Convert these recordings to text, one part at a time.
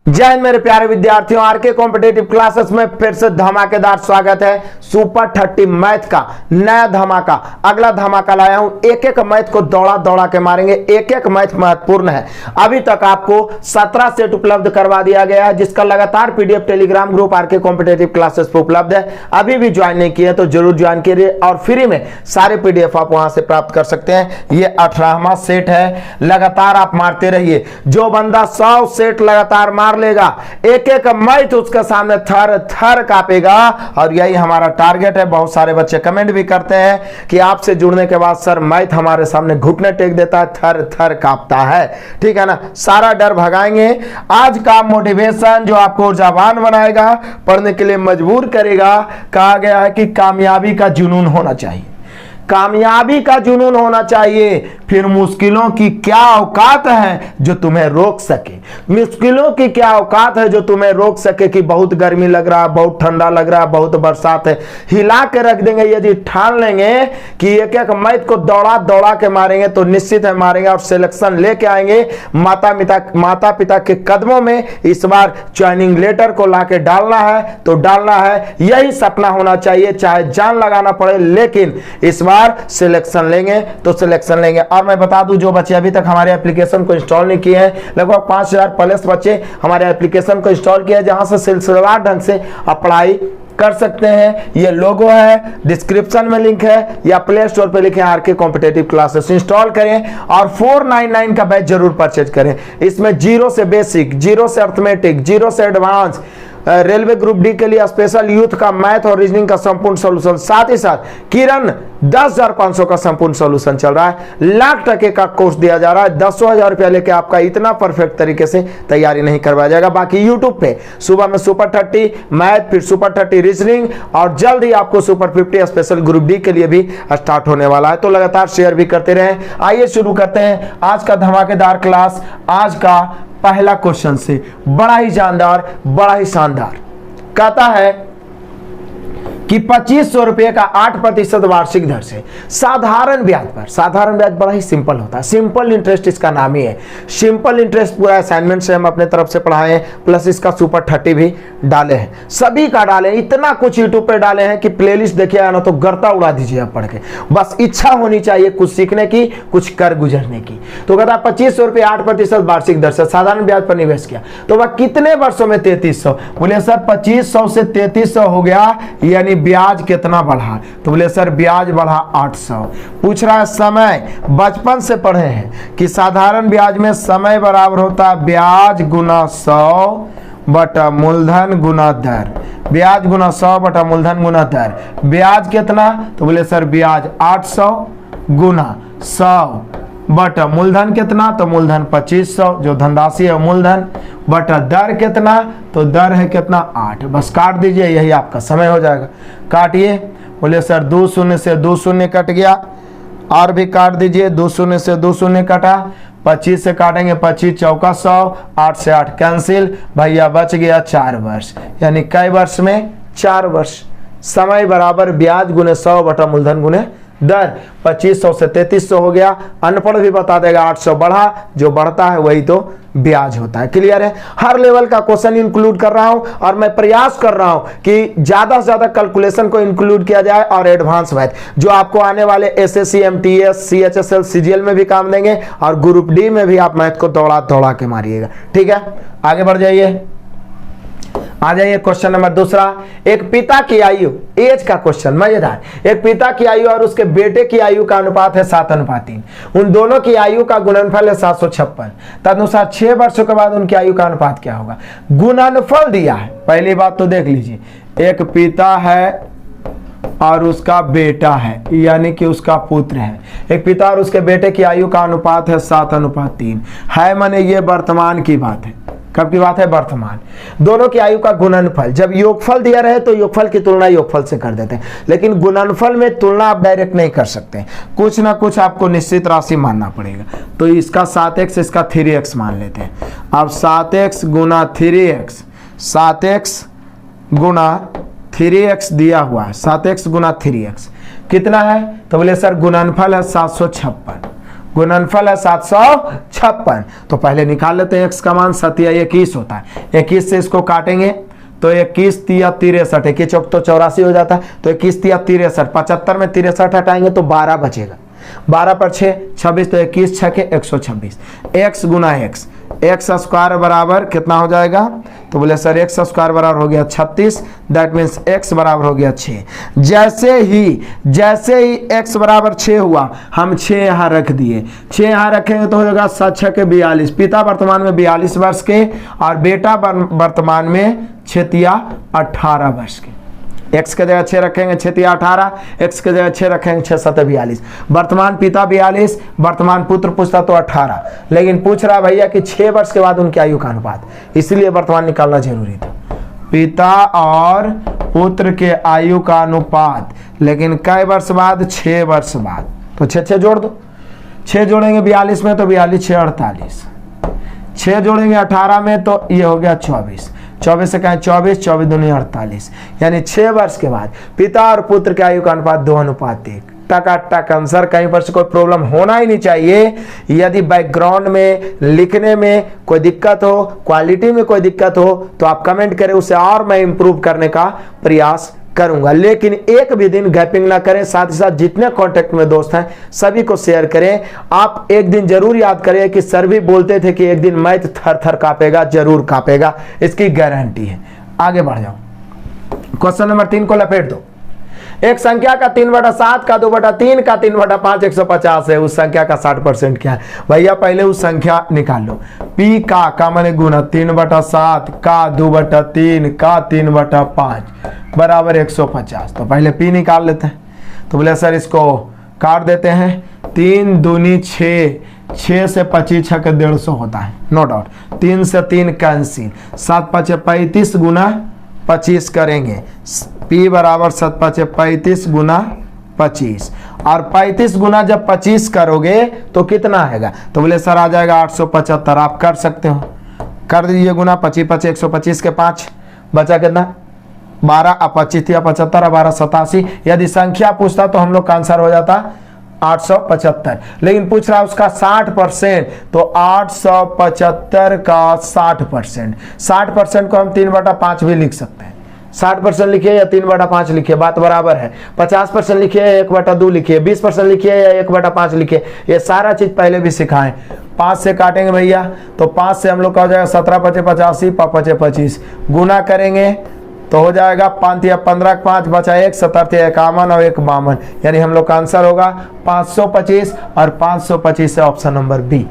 जय हिंद मेरे प्यारे विद्यार्थियों, आरके कॉम्पिटेटिव क्लासेस में फिर से धमाकेदार स्वागत है। सुपर 30 मैथ का नया धमाका, अगला धमाका लाया हूं। एक एक मैथ को दौड़ा दौड़ा के मारेंगे, एक एक मैथ महत्वपूर्ण है। अभी तक आपको 17 सेट उपलब्ध करवा दिया गया है, जिसका लगातार PDF Telegram group RK competitive classes पर उपलब्ध है। अभी भी ज्वाइन नहीं किए तो जरूर ज्वाइन कीजिए और फ्री में सारे पीडीएफ आप वहां से प्राप्त कर सकते हैं। ये 18वां सेट है, लगातार आप मारते रहिए। जो बंदा 100 सेट लगातार मार लेगा, एक एक मैथ उसके सामने थर थर कांपेगा। और यही हमारा टारगेट है। बहुत सारे बच्चे कमेंट भी करते हैं कि आपसे जुड़ने के बाद सर मैथ हमारे सामने घुटने टेक देता है, थर थर कांपता है। ठीक है ना, सारा डर भगाएंगे। आज का मोटिवेशन जो आपको ऊर्जावान बनाएगा, पढ़ने के लिए मजबूर करेगा। कहा गया है कि कामयाबी का जुनून होना चाहिए, कामयाबी का जुनून होना चाहिए। फिर मुश्किलों की क्या औकात है जो तुम्हें रोक सके, मुश्किलों की क्या औकात है जो तुम्हें रोक सके। कि बहुत गर्मी लग रहा है, बहुत ठंडा लग रहा है, बहुत बरसात है, हिला के रख देंगे। यदि ठान लेंगे कि एक एक मैथ को दौड़ा दौड़ा के मारेंगे तो निश्चित है मारेंगे और सिलेक्शन लेके आएंगे। माता पिता के कदमों में इस बार ज्वाइनिंग लेटर को लाके डालना है तो डालना है। यही सपना होना चाहिए, चाहे जान लगाना पड़े, लेकिन इस बार सिलेक्शन लेंगे तो सिलेक्शन लेंगे। और मैं बता दूं, जो बच्चे अभी तक हमारे एप्लीकेशन को इंस्टॉल नहीं किए हैं, लगभग 5000 प्लस बच्चे हमारे एप्लीकेशन को इंस्टॉल किए हैं, जहां से सिलसिलेवार ढंग से आप पढ़ाई कर सकते हैं। ये लोगो है, डिस्क्रिप्शन में लिंक है, या प्ले स्टोर पे लिखे आरके कॉम्पिटेटिव क्लासेस। इंस्टॉल करें और 499 का बैच जरूर परचेज करें। इसमें 0 से बेसिक, 0 से अर्थमेटिक, 0 से एडवांस, रेलवे ग्रुप डी के लिए स्पेशल, यूथ का मैथ और रीजनिंग का संपूर्ण सॉल्यूशन, साथ ही साथ किरण 10,500 का संपूर्ण सॉल्यूशन चल रहा है। ₹1,00,000 का कोर्स दिया जा रहा है। 10,000 रुपया लेके आपका इतना परफेक्ट तरीके से तैयारी नहीं करवाया जाएगा। बाकी यूट्यूब पे सुबह में सुपर 30 मैथ, फिर सुपर 30 रीजनिंग, और जल्द ही आपको सुपर 50 स्पेशल ग्रुप डी के लिए भी स्टार्ट होने वाला है। तो लगातार शेयर भी करते रहें। आइए शुरू करते हैं आज का धमाकेदार क्लास। आज का पहला क्वेश्चन से बड़ा ही जानदार, बड़ा ही शानदार कहता है कि 2500 रुपए का 8% वार्षिक दर से साधारण ब्याज पर, साधारण ब्याज बड़ा ही सिंपल होता है, सिंपल इंटरेस्ट इसका नाम ही है। सिंपल इंटरेस्ट पूरा असाइनमेंट से हम अपने तरफ से पढ़ाए हैं, प्लस इसका सुपर 30 भी डाले हैं, सभी का डाले हैं। इतना कुछ यूट्यूब पे डाले हैं कि प्लेलिस्ट देखिए ना तो गर्दा उड़ा दीजिए आप पढ़ के। बस इच्छा होनी चाहिए कुछ सीखने की, कुछ कर गुजरने की। तो कहता 2500 रुपये 8% वार्षिक दर से साधारण ब्याज पर निवेश किया तो वह कितने वर्षों में 3300। बोले सर 2500 से 3300 हो गया, यानी ब्याज कितना बढ़ा? तो बोले सर ब्याज बढ़ा 800। पूछ रहा है समय, बचपन से पढ़े हैं कि साधारण ब्याज में समय बराबर होता है ब्याज गुना 100 बटा मूलधन गुना दर। ब्याज गुना 100 बटा मूलधन गुना दर। ब्याज कितना? तो बोले सर ब्याज 800 गुना 100 बटा मूलधन कितना? तो मूलधन 2500, जो धनराशि है मूलधन, बटा दर कितना? तो दर है कितना? 8। बस काट दीजिए, यही आपका समय हो जाएगा। काटिए। बोले सर 2 शून्य से 2 शून्य कट गया, और भी काट दीजिए। 2 शून्य से 2 शून्य कटा, 25 से काटेंगे 25 चौका 100, 8 से 8 कैंसिल, भैया बच गया 4 वर्ष। यानी कई वर्ष में? 4 वर्ष। समय बराबर ब्याज गुने 100 बटा मूलधन गुने दर। 2500 से 3300 हो गया। अनपढ़ भी बता देगा 800 बढ़ा, जो बढ़ता है वही तो ब्याज होता है। क्लियर है? हर लेवल का क्वेश्चन इंक्लूड कर रहा हूं और मैं प्रयास कर रहा हूं कि ज्यादा से ज्यादा कैलकुलेशन को इंक्लूड किया जाए और एडवांस मैथ जो आपको आने वाले एसएससी, एमटीएस, सीएचएसएल, सीजीएल में भी काम देंगे और ग्रुप डी में भी आप मैथ को दौड़ा दौड़ा के मारिएगा। ठीक है, आगे बढ़ जाइए। आ जाइए क्वेश्चन नंबर दूसरा। एक पिता की आयु, एज का क्वेश्चन मजेदार। एक पिता की आयु और उसके बेटे की आयु का अनुपात है 7:3। उन दोनों की आयु का गुणनफल है 756। तदनुसार 6 वर्षों के बाद उनकी आयु का अनुपात क्या होगा? गुणनफल दिया है। पहली बात तो देख लीजिए, एक पिता है और उसका बेटा है, यानी कि उसका पुत्र है। एक पिता और उसके बेटे की आयु का अनुपात है 7:3 है, माने ये वर्तमान की बात है। कब की बात है? वर्तमान। दोनों की आयु का गुणनफल, जब योगफल दिया रहे तो योगफल की तुलना योगफल से कर देते हैं, लेकिन गुणनफल में तुलना आप डायरेक्ट नहीं कर सकते, कुछ ना कुछ आपको निश्चित राशि मानना पड़ेगा। तो इसका 7x, इसका 3x मान लेते हैं। अब 7x गुना 3x, 7x गुना 3x दिया हुआ है। 7x गुना 3x कितना है? तो बोले सर गुणनफल है 756 गुणनफल है 756। तो पहले निकाल लेते हैं x का मान 7 होता है। 21 से इसको काटेंगे तो 21 तिया 63, 21 चौक तो 84 हो जाता है। तो 21 तिया 63, 75 में 63 हटाएंगे तो 12 बचेगा। 12 पर 6 26, तो 21 6 के 126। x गुना x स्क्वायर बराबर कितना हो जाएगा? तो बोले सर x स्क्वायर बराबर हो गया 36, दैट मीन्स x बराबर हो गया 6। जैसे ही x बराबर 6 हुआ, हम 6 यहाँ रख दिए। 6 यहाँ रखेंगे तो हो जाएगा 7 6 के 42। पिता वर्तमान में 42 वर्ष के और बेटा वर्तमान में 6 तिया 18 वर्ष के। x के जगह 6 रखेंगे 6 तिया 18, x के जगह 6 रखेंगे 6 7 42। वर्तमान पिता 42, वर्तमान पुत्र पूछता तो 18, लेकिन पूछ रहा भैया कि 6 वर्ष के बाद उनकी आयु का अनुपात, इसलिए वर्तमान निकालना जरूरी था। पिता और पुत्र के आयु का अनुपात, लेकिन कई वर्ष बाद? 6 वर्ष बाद। तो 6 जोड़ दो, 6 जोड़ेंगे 42 में तो 42 6 48, 6 जोड़ेंगे 18 में तो ये हो गया 24, 24 से कहें 24, 24 दूनी 48, यानी 6 वर्ष के बाद पिता और पुत्र के आयु का अनुपात 2:1। टक आंसर। कहीं पर से कोई प्रॉब्लम होना ही नहीं चाहिए। यदि बैकग्राउंड में लिखने में कोई दिक्कत हो, क्वालिटी में कोई दिक्कत हो तो आप कमेंट करें, उसे और मैं इंप्रूव करने का प्रयास करूंगा। लेकिन एक भी दिन गैपिंग ना करें। साथ ही साथ जितने कांटेक्ट में दोस्त हैं सभी को शेयर करें। आप एक दिन जरूर याद करें कि सर भी बोलते थे कि एक दिन मैथ थर थर कांपेगा, जरूर कांपेगा, इसकी गारंटी है। आगे बढ़ जाओ, क्वेश्चन नंबर 3 को लपेट दो। एक संख्या का 3/7 का 2/3 का 3/5 150 है, उस संख्या का 60% क्या है? भैया पहले उस संख्या निकाल लो। पी का माने गुना 3/7 का 2/3 का 3/5 बराबर 150। तो पहले पी निकाल लेते हैं। तो बोले सर इसको काट देते हैं। 3 दूनी 6, 6 से 25 6 के 150 होता है, नो डाउट। 3 से 3 कैंसिल, 7 5 35 गुना 25 करेंगे। P बराबर 7 5 35 गुना 25, और 35 गुना जब 25 करोगे तो कितना आएगा? तो बोले सर आ जाएगा 875। आप कर सकते हो, कर दीजिए गुना 25 5 125 के 5 बचा कितना? 12 और 25 या 75 और 12 87। यदि संख्या पूछता तो हम लोग का आंसर हो जाता 875, लेकिन पूछ रहा है उसका 60%, तो 875 का 60%। 60% को हम 3/5 भी लिख सकते हैं। 60% लिखिए या 3/5 लिखिए, बात बराबर है। 50% लिखिए या 1/2 लिखिए, 20% लिखिए या 1/5 लिखिए, ये सारा चीज पहले भी सिखाएं। 5 से काटेंगे भैया तो 5 से हम लोग का हो जाएगा 17 5 85 5 25, गुना करेंगे तो हो जाएगा 5 या 15 5 बचा 1 17 51 और 1 52, यानी हम लोग का आंसर होगा 525 और 525 से ऑप्शन नंबर बी।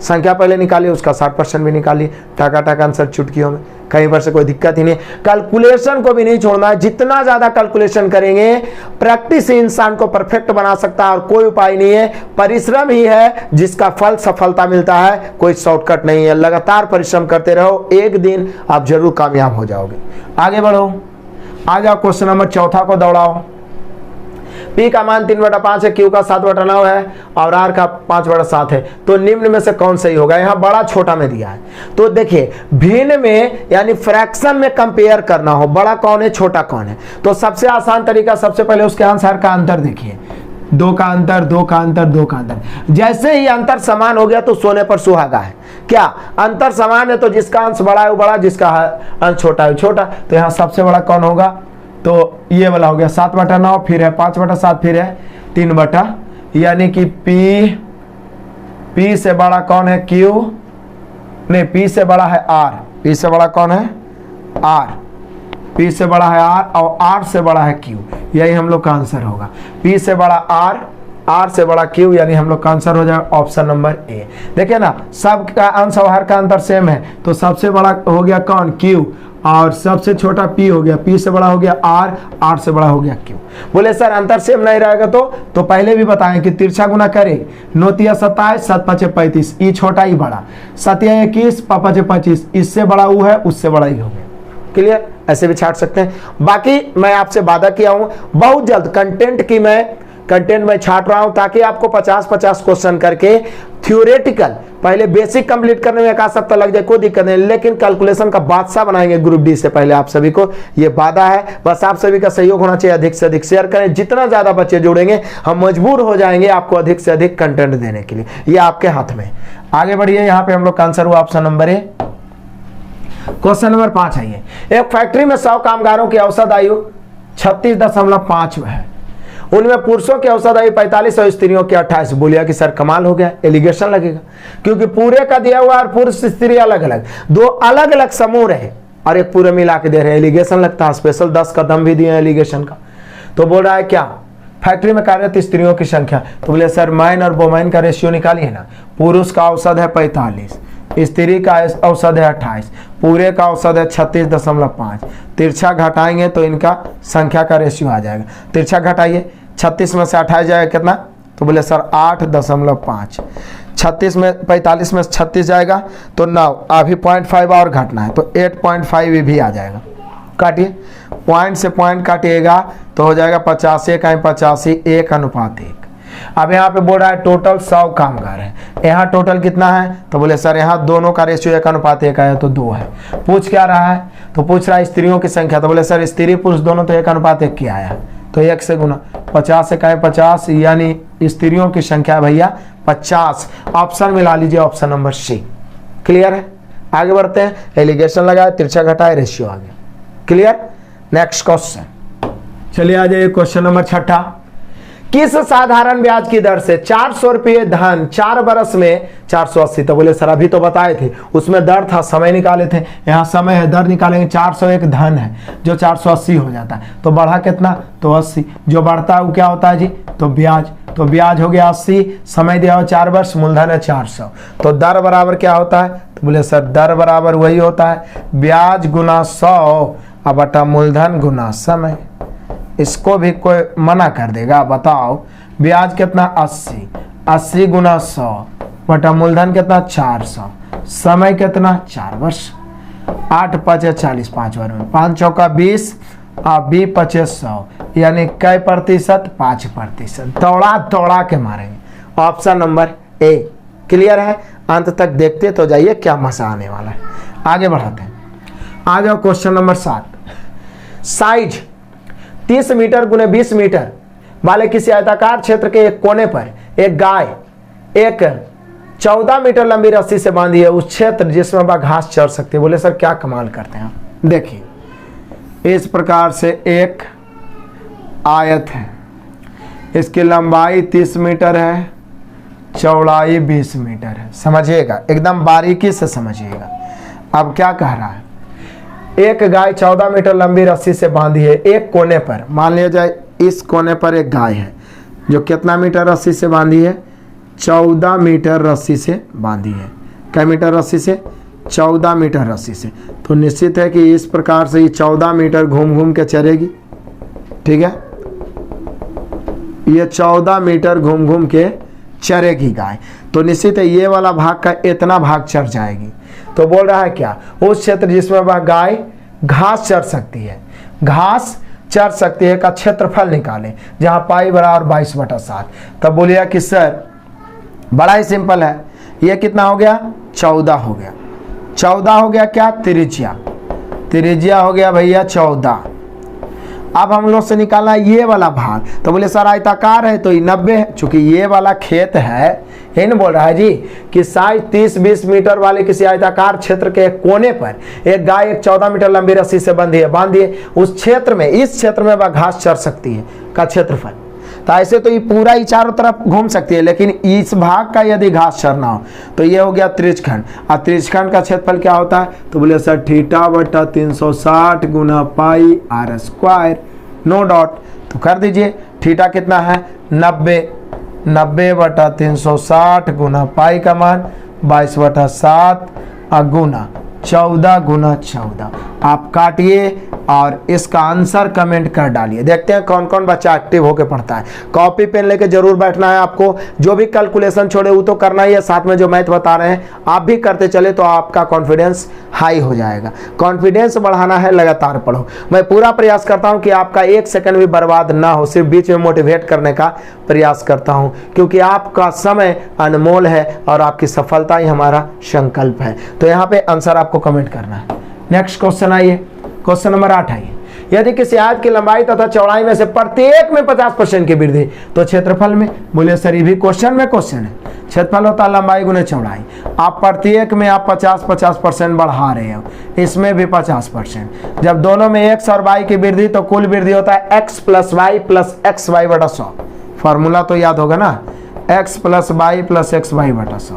संख्या पहले निकालिए, उसका 60% भी निकालिए। टाका आंसर चुटकियों में, कहीं पर से कोई दिक्कत ही नहीं। कैलकुलेशन को भी नहीं छोड़ना है, जितना ज्यादा कैलकुलेशन करेंगे प्रैक्टिस ही इंसान को परफेक्ट बना सकता है, और कोई उपाय नहीं है। परिश्रम ही है जिसका फल सफलता मिलता है, कोई शॉर्टकट नहीं है। लगातार परिश्रम करते रहो, एक दिन आप जरूर कामयाब हो जाओगे। आगे बढ़ो, आ जाओ क्वेश्चन नंबर 4 को दौड़ाओ। P का मान 3/5 है, Q का 7/9 है और R का 5/7 है। तो निम्न में से कौन सही होगा? यहाँ बड़ा छोटा में दिया है, तो देखिए भिन्न में यानी फ्रैक्शन में कंपेयर करना हो, बड़ा कौन है छोटा कौन है, तो सबसे आसान तरीका, सबसे पहले उसके आंसर का अंतर देखिए। 2 का अंतर, 2 का अंतर, 2 का अंतर। जैसे ही अंतर समान हो गया तो सोने पर सुहागा है। क्या अंतर समान है तो जिसका अंश बड़ा है वो बड़ा, जिसका अंश छोटा है छोटा। तो यहाँ सबसे बड़ा कौन होगा? तो ये वाला हो गया 7/9, फिर है 5/7, फिर है 3/, यानी कि P से बड़ा कौन है? Q नहीं, P से बड़ा है R। P से बड़ा कौन है? R। P से बड़ा है R और R से बड़ा है Q, यही हम लोग का आंसर होगा। P से बड़ा R, R से बड़ा Q, यानी हम लोग का आंसर हो जाएगा ऑप्शन नंबर ए। देखिए ना, सब का अंश और हर का अंतर सेम है, तो सबसे बड़ा हो गया कौन? Q, और सबसे छोटा P हो गया। P से बड़ा हो गया R, R से बड़ा हो गया Q। बोले सर अंतर सेम नहीं रहेगा तो पहले भी बताएं कि तिरछा गुना करें। 9 तिया 27, 7 5 35, ई छोटा ही बड़ा, 7 या 21, 5 5 25, इससे बड़ा वो है, उससे बड़ा ही हो गया। क्लियर? ऐसे भी छाट सकते हैं। बाकी मैं आपसे वादा किया हूं बहुत जल्द कंटेंट की मैं कंटेंट में छाट रहा हूं ताकि आपको 50-50 क्वेश्चन करके थ्योरेटिकल पहले बेसिक कंप्लीट करने में 1 सप्ताह लग जाए, कोई दिक्कत नहीं, लेकिन कैलकुलेशन का बादशाह बनाएंगे ग्रुप डी से पहले आप सभी को, ये वादा है। बस आप सभी का सहयोग होना चाहिए, अधिक से अधिक शेयर करें, जितना ज्यादा बच्चे जुड़ेंगे हम मजबूर हो जाएंगे आपको अधिक से अधिक कंटेंट देने के लिए, ये आपके हाथ में। आगे बढ़िए, यहाँ पे हम लोग का आंसर हुआ option number A. Question number 5 आइए। एक फैक्ट्री में 100 कामगारों की औसत आयु 36.5 है, उनमें पुरुषों की औसत आयु 45 और स्त्रियों की 28। बोलिए कि सर कमाल हो गया, एलिगेशन लगेगा, क्योंकि पूरे का दिया हुआ और पुरुष स्त्री अलग अलग, दो अलग अलग समूह रहे और एक पूरे मिला के दे रहे हैं, एलिगेशन लगता है। स्पेशल 10 का दम भी दिए एलिगेशन का। तो बोल रहा है क्या, फैक्ट्री में कार्यरत स्त्रियों की संख्या, तो बोले सर मैन और वोमेन का रेशियो निकालिए ना। पुरुष का औसत है 45, स्त्री का औसत है 28, पूरे का औसत है 36.5। तिरछा घटाएंगे तो इनका संख्या का रेशियो आ जाएगा। तिरछा घटाइए, 36 में से 28 जाएगा कितना, तो बोले सर 8.5। 36 में 45 में 36 जाएगा तो 9, अभी 0.5 और घटना है तो 8.5 भी आ जाएगा। काटिए, पॉइंट से पॉइंट काटिएगा तो हो जाएगा 85 का 85 1:1। अब यहाँ पे बोल रहा है टोटल 100 कामगार है, यहाँ टोटल कितना है, तो बोले सर यहाँ दोनों का रेशियो 1:1 है तो 2 है। पूछ क्या रहा है, तो पूछ रहा है स्त्रियों की संख्या, तो बोले सर स्त्री पुरुष दोनों तो 1:1 की आया है तो 1 से गुना, 50 से 50, यानी स्त्रियों की संख्या भैया 50। ऑप्शन में ला लीजिए ऑप्शन नंबर सी। क्लियर है, आगे बढ़ते हैं। एलिगेशन लगाए, तिरछा घटाए, रेशियो आ गया। Clear, next question. चलिए आ जाइए क्वेश्चन नंबर 6। किस साधारण ब्याज की दर से 400 रुपये धन 4 बरस में 480, तो बोले सर अभी तो बताए थे, उसमें दर था, समय निकाले थे, यहाँ समय है, दर निकालेंगे। 401 धन है जो 480 हो जाता है, तो बढ़ा कितना, तो 80। जो बढ़ता है वो क्या होता है जी, तो ब्याज, तो ब्याज हो गया 80, समय दिया हो 4 वर्ष, मूलधन है 400, तो दर बराबर क्या होता है, तो बोले सर दर बराबर वही होता है ब्याज गुना 100 बटा मूलधन गुना समय। इसको भी कोई मना कर देगा, बताओ। ब्याज कितना 80, 80 गुना 100 बटा मूलधन कितना 400, समय कितना 4 वर्ष। 8 5 40, 5 बार में 5 चौका 20 और 20 25 100, यानी कै प्रतिशत, 5%। दौड़ा दौड़ा के मारेंगे ऑप्शन नंबर ए। क्लियर है, अंत तक देखते तो जाइए क्या मजा आने वाला है। आगे बढ़ाते हैं, आ जाओ क्वेश्चन नंबर 7। साइज 30 मीटर गुने 20 मीटर वाले किसी आयताकार क्षेत्र के एक कोने पर एक गाय एक 14 मीटर लंबी रस्सी से बांधी है, उस क्षेत्र जिसमें वह घास चर सकती है। बोले सर क्या कमाल करते हैं, देखिए इस प्रकार से एक आयत है, इसकी लंबाई 30 मीटर है, चौड़ाई 20 मीटर है। समझिएगा, एकदम बारीकी से समझिएगा। अब क्या कह रहा है, एक गाय 14 मीटर लंबी रस्सी से बांधी है एक कोने पर। मान लिया जाए इस कोने पर एक गाय है जो कितना मीटर रस्सी से बांधी है, 14 मीटर रस्सी से बांधी है। क्या मीटर रस्सी से, 14 मीटर रस्सी से। तो निश्चित है कि इस प्रकार से ये 14 मीटर घूम घूम के चरेगी। ठीक है, ये 14 मीटर घूम घूम के चरेगी गाय, तो निश्चित है ये वाला भाग का इतना भाग चर जाएगी। तो बोल रहा है क्या, उस क्षेत्र जिसमें वह गाय घास चर सकती है, घास चर सकती है का क्षेत्रफल निकालें, जहां पाई बराबर 22/7। तब बोलिए कि सर बड़ा ही सिंपल है, ये कितना हो गया, 14 हो गया। 14 हो गया क्या, त्रिज्या, त्रिज्या हो गया भैया 14। अब हम लोग से निकालना है ये वाला भाग, तो बोले सर आयताकार है तो ये 90 है, चूंकि ये वाला खेत है, यही बोल रहा है जी कि साइज 30-20 मीटर वाले किसी आयताकार क्षेत्र के एक कोने पर एक गाय एक 14 मीटर लंबी रस्सी से बांधिए उस क्षेत्र में, इस क्षेत्र में वह घास चर सकती है का क्षेत्रफल। तो ऐसे तो ये पूरा ही चारों तरफ घूम सकती है, लेकिन इस भाग का यदि घास चरना हो तो ये हो गया त्रिज्यखंड। और त्रिज्यखंड का क्षेत्रफल क्या होता है, तो बोले सर θ/360 गुना पाई r स्क्वायर, नो डॉट। तो कर दीजिए, थीटा कितना है 90, 90/360 गुना पाई का मान 22/7 गुना 14 गुना 14। आप काटिए, और इसका आंसर कमेंट कर डालिए। देखते हैं कौन कौन बच्चा एक्टिव होकर पढ़ता है। कॉपी पेन लेके जरूर बैठना है आपको। जो भी कैलकुलेशन छोड़े वो तो करना ही है, साथ में जो मैथ बता रहे हैं आप भी करते चले तो आपका कॉन्फिडेंस हाई हो जाएगा। कॉन्फिडेंस बढ़ाना है, लगातार पढ़ो। मैं पूरा प्रयास करता हूं कि आपका एक सेकंड भी बर्बाद ना हो, सिर्फ बीच में मोटिवेट करने का प्रयास करता हूं, क्योंकि आपका समय अनमोल है और आपकी सफलता ही हमारा संकल्प है। तो यहाँ पे आंसर आपको कमेंट करना है। नेक्स्ट क्वेश्चन आइए, क्वेश्चन नंबर 8 आइए। यदि किसी आयत की लंबाई तथा चौड़ाई में से प्रत्येक में 50% की वृद्धि तो क्षेत्रफल में, बोले सर ये भी क्वेश्चन में क्वेश्चन है। क्षेत्रफल होता है लंबाई गुने चौड़ाई। आप प्रत्येक में आप 50% बढ़ा रहे हो, इसमें भी 50%। जब दोनों में x और y की वृद्धि तो कुल वृद्धि होता है x plus y plus x y बटा 100। फॉर्मूला तो याद होगा ना, x plus y plus x y बटा 100।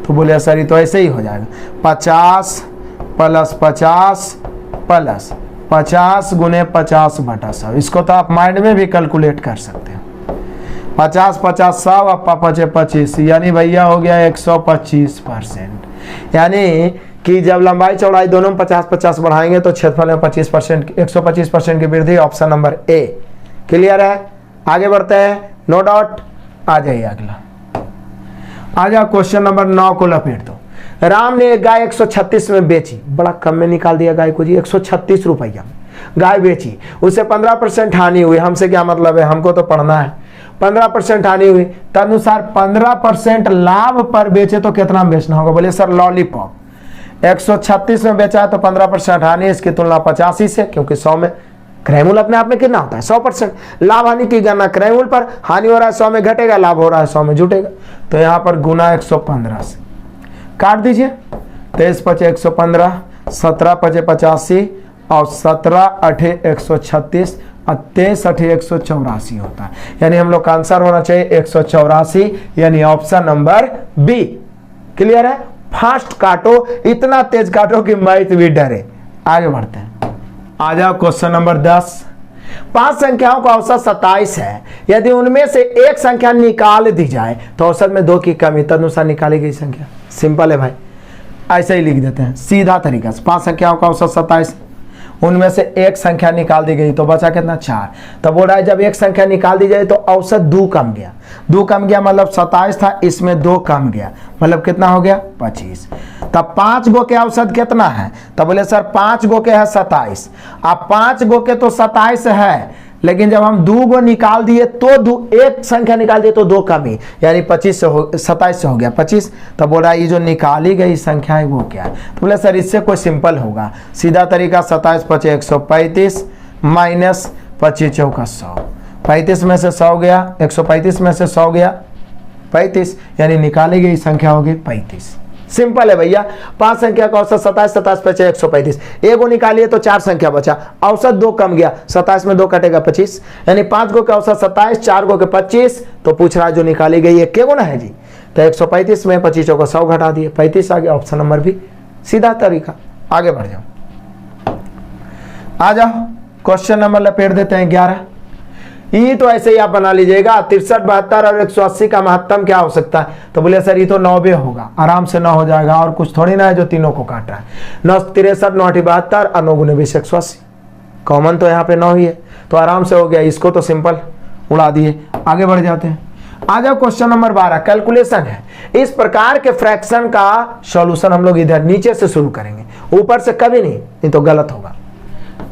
तो बोले सर ये तो ऐसे ही हो जाएगा, 50 प्लस 50 प्लस 50 गुने 50 बटा 100। इसको तो आप माइंड में भी कैलकुलेट कर सकते हो। 50 50 100 अपा 25, यानी भैया हो गया 125%। यानी कि जब लंबाई चौड़ाई दोनों में 50-50 बढ़ाएंगे तो क्षेत्रफल में 25% 125% की वृद्धि। ऑप्शन नंबर ए क्लियर है। आगे बढ़ते हैं, नो डाउट। आ जाइए अगला, आ जाओ क्वेश्चन नंबर 9 को लपेट दो। राम ने एक गाय 136 में बेची, बड़ा कम में निकाल दिया गाय को जी, 136 रुपया में गाय बेची, उसे 15% हानि हुई। हमसे क्या मतलब है, हमको तो पढ़ना है। 15% हानि हुई, तदनुसार 15% लाभ पर बेचे तो कितना बेचना होगा। बोले सर लॉलीपॉप 136 में बेचा है तो 15% हानि, इसकी तुलना 85 से, क्योंकि 100 में क्रयमूल अपने आप में कितना होता है 100%। लाभ हानि की गणना क्रयमूल पर, हानि हो रहा है 100 में घटेगा, लाभ हो रहा है 100 में जुटेगा। तो यहाँ पर गुना 115 से काट दीजिए। 23 पचे 115, 17 पचे 85 और 17 अठे 136 और 23 अठे 184 होता है। यानी हम लोग का आंसर होना चाहिए 184, यानी ऑप्शन नंबर बी। क्लियर है। फास्ट काटो, इतना तेज काटो कि मैथ भी डरे। आगे बढ़ते हैं, आ जाओ क्वेश्चन नंबर 10। 5 संख्याओं का औसत 27 है। यदि उनमें से एक संख्या निकाल दी जाए तो औसत में 2 की कमी, तदनुसार निकाली गई संख्या। सिंपल है भाई, ऐसे ही लिख देते हैं सीधा तरीका से। 5 संख्याओं का औसत 27, उनमें से एक संख्या निकाल दी गई तो बचा कितना 4। तब बोल रहा है जब एक संख्या निकाल दी जाए तो औसत 2 कम गया। 2 कम गया मतलब 27 था, इसमें 2 कम गया, मतलब कितना हो गया 25। तब 5 गो के औसत कितना है, तब बोले सर 5 गो के है 27। अब 5 गो के तो 27 है, लेकिन जब हम 2 गो निकाल दिए तो एक संख्या निकाल दिए तो 2 कमी, यानी 27 से हो गया 25। तब बोल रहा है ये जो निकाली गई संख्या है वो क्या है। तो बोले सर इससे कोई सिंपल होगा, सीधा तरीका 27 पचे 135 माइनस 25 चौका 100। 35 में से 100 गया, 135 में से 100 गया 35, यानी निकाली गई संख्या होगी 35। सिंपल है भैया। 5 संख्या का औसत 27, 27 पचे 135, एगो निकालिए तो 4 संख्या बचा, औसत 2 कम गया, 27 में 2 कटेगा 25, यानी 5 गो का औसत 27, 4 गो के 25। तो पूछ रहा है जो निकाली गई है क्या गुना है जी, तो 135 में 25 को 100 घटा दिए, 35 आ गया। ऑप्शन नंबर भी सीधा तरीका। आगे बढ़ जाओ, आ जाओ क्वेश्चन नंबर लपेट देते हैं 11। ये तो ऐसे ही आप बना लीजिएगा, 63, 72 और 180 का महत्तम क्या हो सकता है। तो बोले सर ये तो 90 होगा, आराम से 9 हो जाएगा, और कुछ थोड़ी ना है जो तीनों को काट रहा है। 9 63, 9 72 और 9 गुने 20 180, कॉमन तो यहाँ पे 9 ही है, तो आराम से हो गया। इसको तो सिंपल उड़ा दिए। आगे बढ़ जाते हैं, आ जाओ क्वेश्चन नंबर 12। कैलकुलेशन है, इस प्रकार के फ्रैक्शन का सॉल्यूशन हम लोग इधर नीचे से शुरू करेंगे, ऊपर से कभी नहीं तो गलत होगा।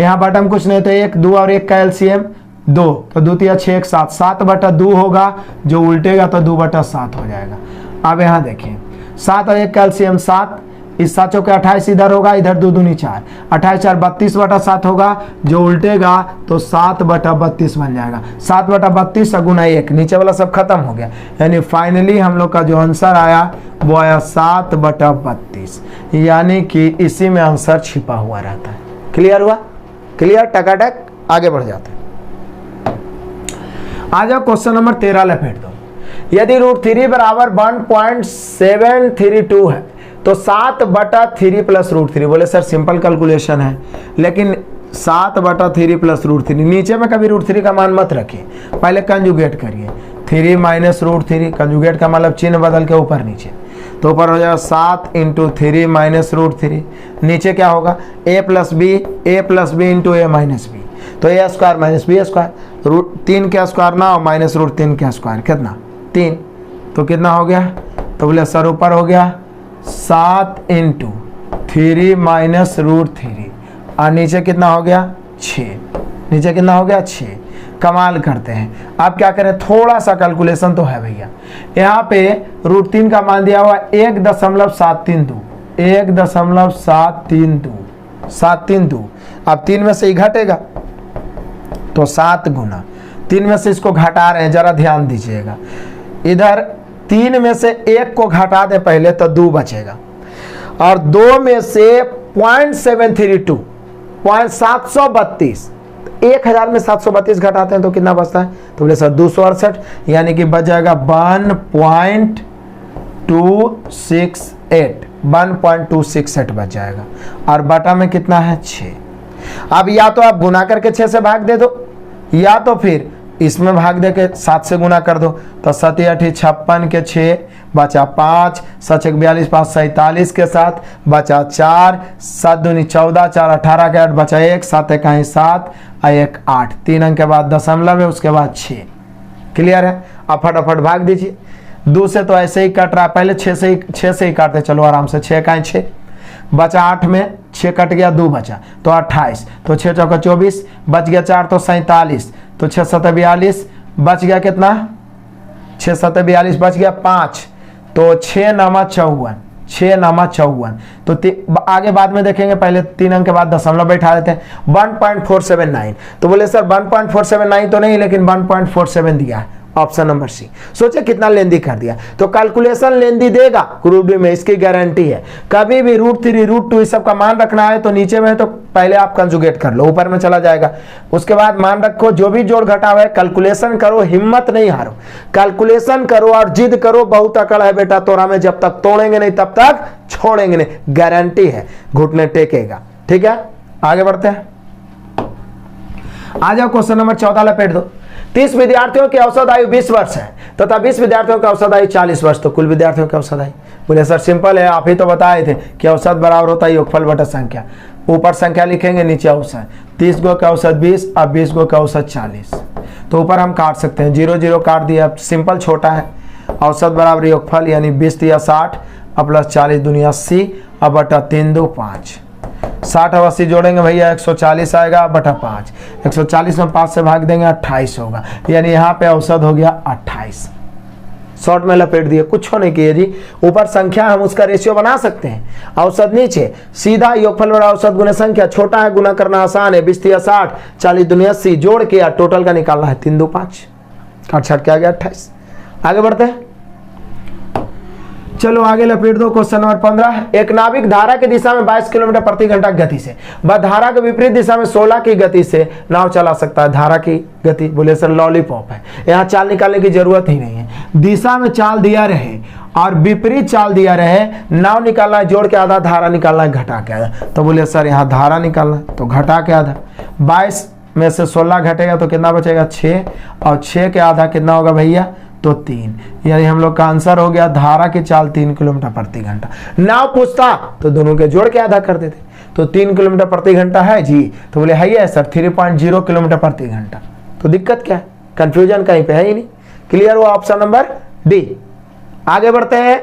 यहाँ बटन कुछ नहीं तो 1 2 और 1 का एलसीएम 2, तो 2 3 6 7, 7 बटा 2 होगा, जो उल्टेगा तो 2 बटा 7 हो जाएगा। अब यहाँ देखिए 7 और 1 का एलसीएम 7, इस 7 चौके 28 इधर होगा, इधर 2 दूनी 4, 28 4 32 बटा 7 होगा, जो उल्टेगा तो 7 बटा 32 बन जाएगा। 7 बटा 32 गुना 1, नीचे वाला सब खत्म हो गया, यानी फाइनली हम लोग का जो आंसर आया वो आया 7 बटा 32, यानी कि इसी में आंसर छिपा हुआ रहता है। क्लियर हुआ? क्लियर, टकाटक। आगे बढ़ जाते हैं, आ जाओ क्वेश्चन नंबर 13 लपेट दो। यदि √3 बराबर 1.732 है तो 7 बटा 3 प्लस √3। बोले सर सिंपल कैलकुलेशन है, लेकिन 7 बटा 3 प्लस √3, नीचे में कभी √3 का मान मत रखिए, पहले कंजुगेट करिए। 3 माइनस √3, कंजुगेट का मतलब चिन्ह बदल के ऊपर नीचे, तो ऊपर हो जाएगा 7 इंटू 3 माइनस रूट 3। नीचे क्या होगा a plus B into A minus B, तो A square minus B square, root 3 का स्क्वायर ना और माइनस रूट 3 का स्क्वायर कितना 3, तो कितना हो गया, तो बोले सर ऊपर हो गया 7 इंटू 3 माइनस रूट 3 और नीचे कितना हो गया 6, नीचे कितना हो गया 6। कमाल करते हैं। अब क्या करें, थोड़ा सा कैलकुलेशन तो है भैया। यहाँ पे रूट 3 का मान दिया हुआ 1.732, 1.732। अब 3 में से ही घटेगा तो 7 गुना 3 में से इसको घटा रहे हैं, जरा ध्यान दीजिएगा। इधर 3 में से 1 को घटा दे पहले तो 2 बचेगा, और 2 में से 0.732 732, 1000 में 732 घटाते हैं तो कितना बचता है, तो बोले सर 268, यानी कि बच जाएगा 1.268 बच जाएगा, और बटा में कितना है 6। अब या तो आप गुना करके 6 से भाग दे दो, या तो फिर इसमें भाग दे के 7 से गुना कर दो, तो 7 8 56 के 6 बचा 5, 7 1 42 5 47 के 7 बचा 4, 7 दूनी 14 4 18 के 8 बचा 1, 7 1 7 1 8, 3 अंक के बाद दशमलव है, उसके बाद 6। क्लियर है। अब फटाफट भाग दीजिए। 2 से तो ऐसे ही कट रहा है, पहले 6 से ही काटते चलो आराम से। 6 का 6 बचा, 8 में 6 कट गया, 2 बचा तो 28, तो 6 चौका 24 बच गया 4 तो 47, तो 6 7 42 बच गया कितना, 6 7 42 बच गया 5, तो 6 9 54, 6 9 54। तो आगे बाद में देखेंगे, पहले 3 अंक के बाद दशमलव बैठा देते हैं। 1.479, तो बोले सर 1.479 तो नहीं, लेकिन 1.47 दिया है, ऑप्शन नंबर सी। सोचे कितना लेंदी कर दिया, तो कैलकुलेशन लेंदी देगा ग्रुप डी में, इसकी गारंटी है। कभी भी रूट 3 रूट 2 इस सब का मान रखना है तो नीचे में तो पहले आप कंजुगेट कर लो, ऊपर में चला जाएगा। उसके बाद मान रखो, जो भी जोड़ घटाव है कैलकुलेशन करो, हिम्मत नहीं हारो, कैलकुलेशन करो और जिद करो। बहुत अकड़ है बेटा तोरा में, जब तक तोड़ेंगे नहीं तब तक छोड़ेंगे नहीं, गारंटी है, घुटने टेकेगा। ठीक है, आगे बढ़ते हैं। आ जाओ क्वेश्चन नंबर 14 लपेट दो। 30 विद्यार्थियों की औसत आयु 20 वर्ष है तथा 20 विद्यार्थियों की औसत आयु 40 वर्ष, तो कुल विद्यार्थियों की औसत आयु। बोले सर सिंपल है, आप ही तो बताए थे कि औसत बराबर होता है योगफल बटा संख्या। ऊपर संख्या लिखेंगे, नीचे औसत। 30 गो का औसत 20, अब 20 गो का औसत 40, तो ऊपर हम काट सकते हैं, 0 0 काट दिया। अब सिंपल छोटा है, औसत बराबर योगफल यानी 20 दिया 60, अब प्लस 40 दूनी 80, अब बटा 3 2 5, 60 और 80 जोड़ेंगे भैया 140 आएगा बटा 5, 140 में 5 से भाग देंगे 28 होगा, यानी यहाँ पे औसत हो गया 28। शॉर्ट में लपेट दिए, कुछ नहीं किए जी। ऊपर संख्या हम उसका रेशियो बना सकते हैं, औसत नीचे, सीधा योगफल बड़ा औसत गुना संख्या, छोटा है गुना करना आसान है। 20 × 60, 40 दूनी 80, जोड़ के टोटल का निकालना है 3 2 5, काट छाट के आ गया 28। आगे बढ़ते हैं, चलो आगे लपेट दो। क्वेश्चन नंबर 15, एक नाविक धारा की दिशा में 22 किलोमीटर प्रति घंटा गति से व धारा के विपरीत दिशा में 16 की गति से नाव चला सकता है। धारा की गति, बोले सर लॉलीपॉप है, यहाँ चाल निकालने की जरूरत ही नहीं है। दिशा में चाल दिया रहे और विपरीत चाल दिया रहे, नाव निकालना है, जोड़ के आधा, धारा निकालना है, घटा के आधा। तो बोले सर यहाँ धारा निकालना है तो घटा के आधा, 22 में से 16 घटेगा तो कितना बचेगा 6, और 6 के आधा कितना होगा भैया, तो 3, यानी हम लोग का आंसर हो गया धारा की चाल 3 किलोमीटर प्रति घंटा। नाव पूछता तो दोनों के जोड़ के आधा कर देते, तो 3 किलोमीटर प्रति घंटा है जी, तो बोले है सर 3.0 किलोमीटर प्रति घंटा। तो दिक्कत क्या है, कंफ्यूजन कहीं पे है ही नहीं। क्लियर हुआ ऑप्शन नंबर डी। आगे बढ़ते हैं।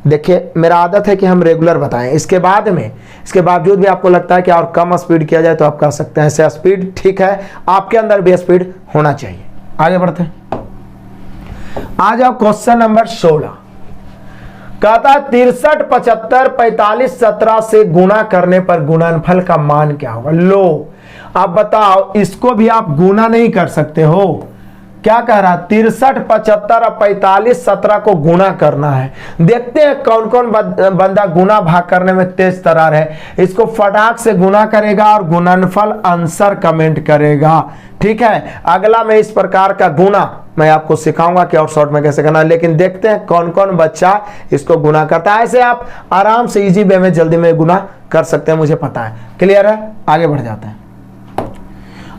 देखिए मेरा आदत है कि हम रेगुलर बताएं, इसके बावजूद भी आपको लगता है कि और कम स्पीड किया जाए तो आप कह सकते हैं ऐसे स्पीड ठीक है, आपके अंदर भी स्पीड होना चाहिए। आगे बढ़ते हैं, आ जाओ क्वेश्चन नंबर 16। कहता 63 75 45 17 से गुणा करने पर गुणनफल का मान क्या होगा। लो अब बताओ, इसको भी आप गुणा नहीं कर सकते हो। क्या कह रहा, 63 75 और 45 17 को गुणा करना है। देखते हैं कौन कौन बंदा गुणा भाग करने में तेज तरार है। इसको फटाक से गुणा करेगा और गुणनफल आंसर कमेंट करेगा। ठीक है, अगला मैं इस प्रकार का गुणा मैं आपको सिखाऊंगा कि और शॉर्ट में कैसे करना है, लेकिन देखते हैं कौन कौन बच्चा इसको गुणा करता है। ऐसे आप आराम से इजी वे में जल्दी में गुणा कर सकते हैं, मुझे पता है। क्लियर है, आगे बढ़ जाते हैं।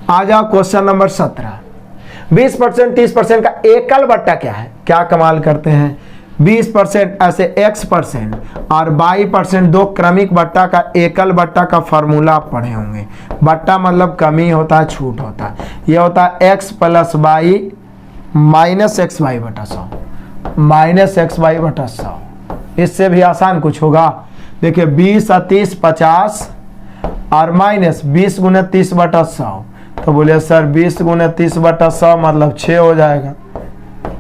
आ जाओ क्वेश्चन नंबर 17। 20% 30% का एकल बट्टा क्या है। क्या कमाल करते हैं, 20% ऐसे x% और y% दो क्रमिक बट्टा का एकल बट्टा का फॉर्मूला आप पढ़े होंगे। बट्टा मतलब कमी होता है, छूट होता है। यह होता है x + y माइनस XY बटा 100 माइनस XY बटा 100। इससे भी आसान कुछ होगा। देखिए 20 और 30 50 और माइनस 20 गुने 30 बटा 100। तो बोले सर 20 गुने 30 बटा 100 मतलब 6 हो जाएगा।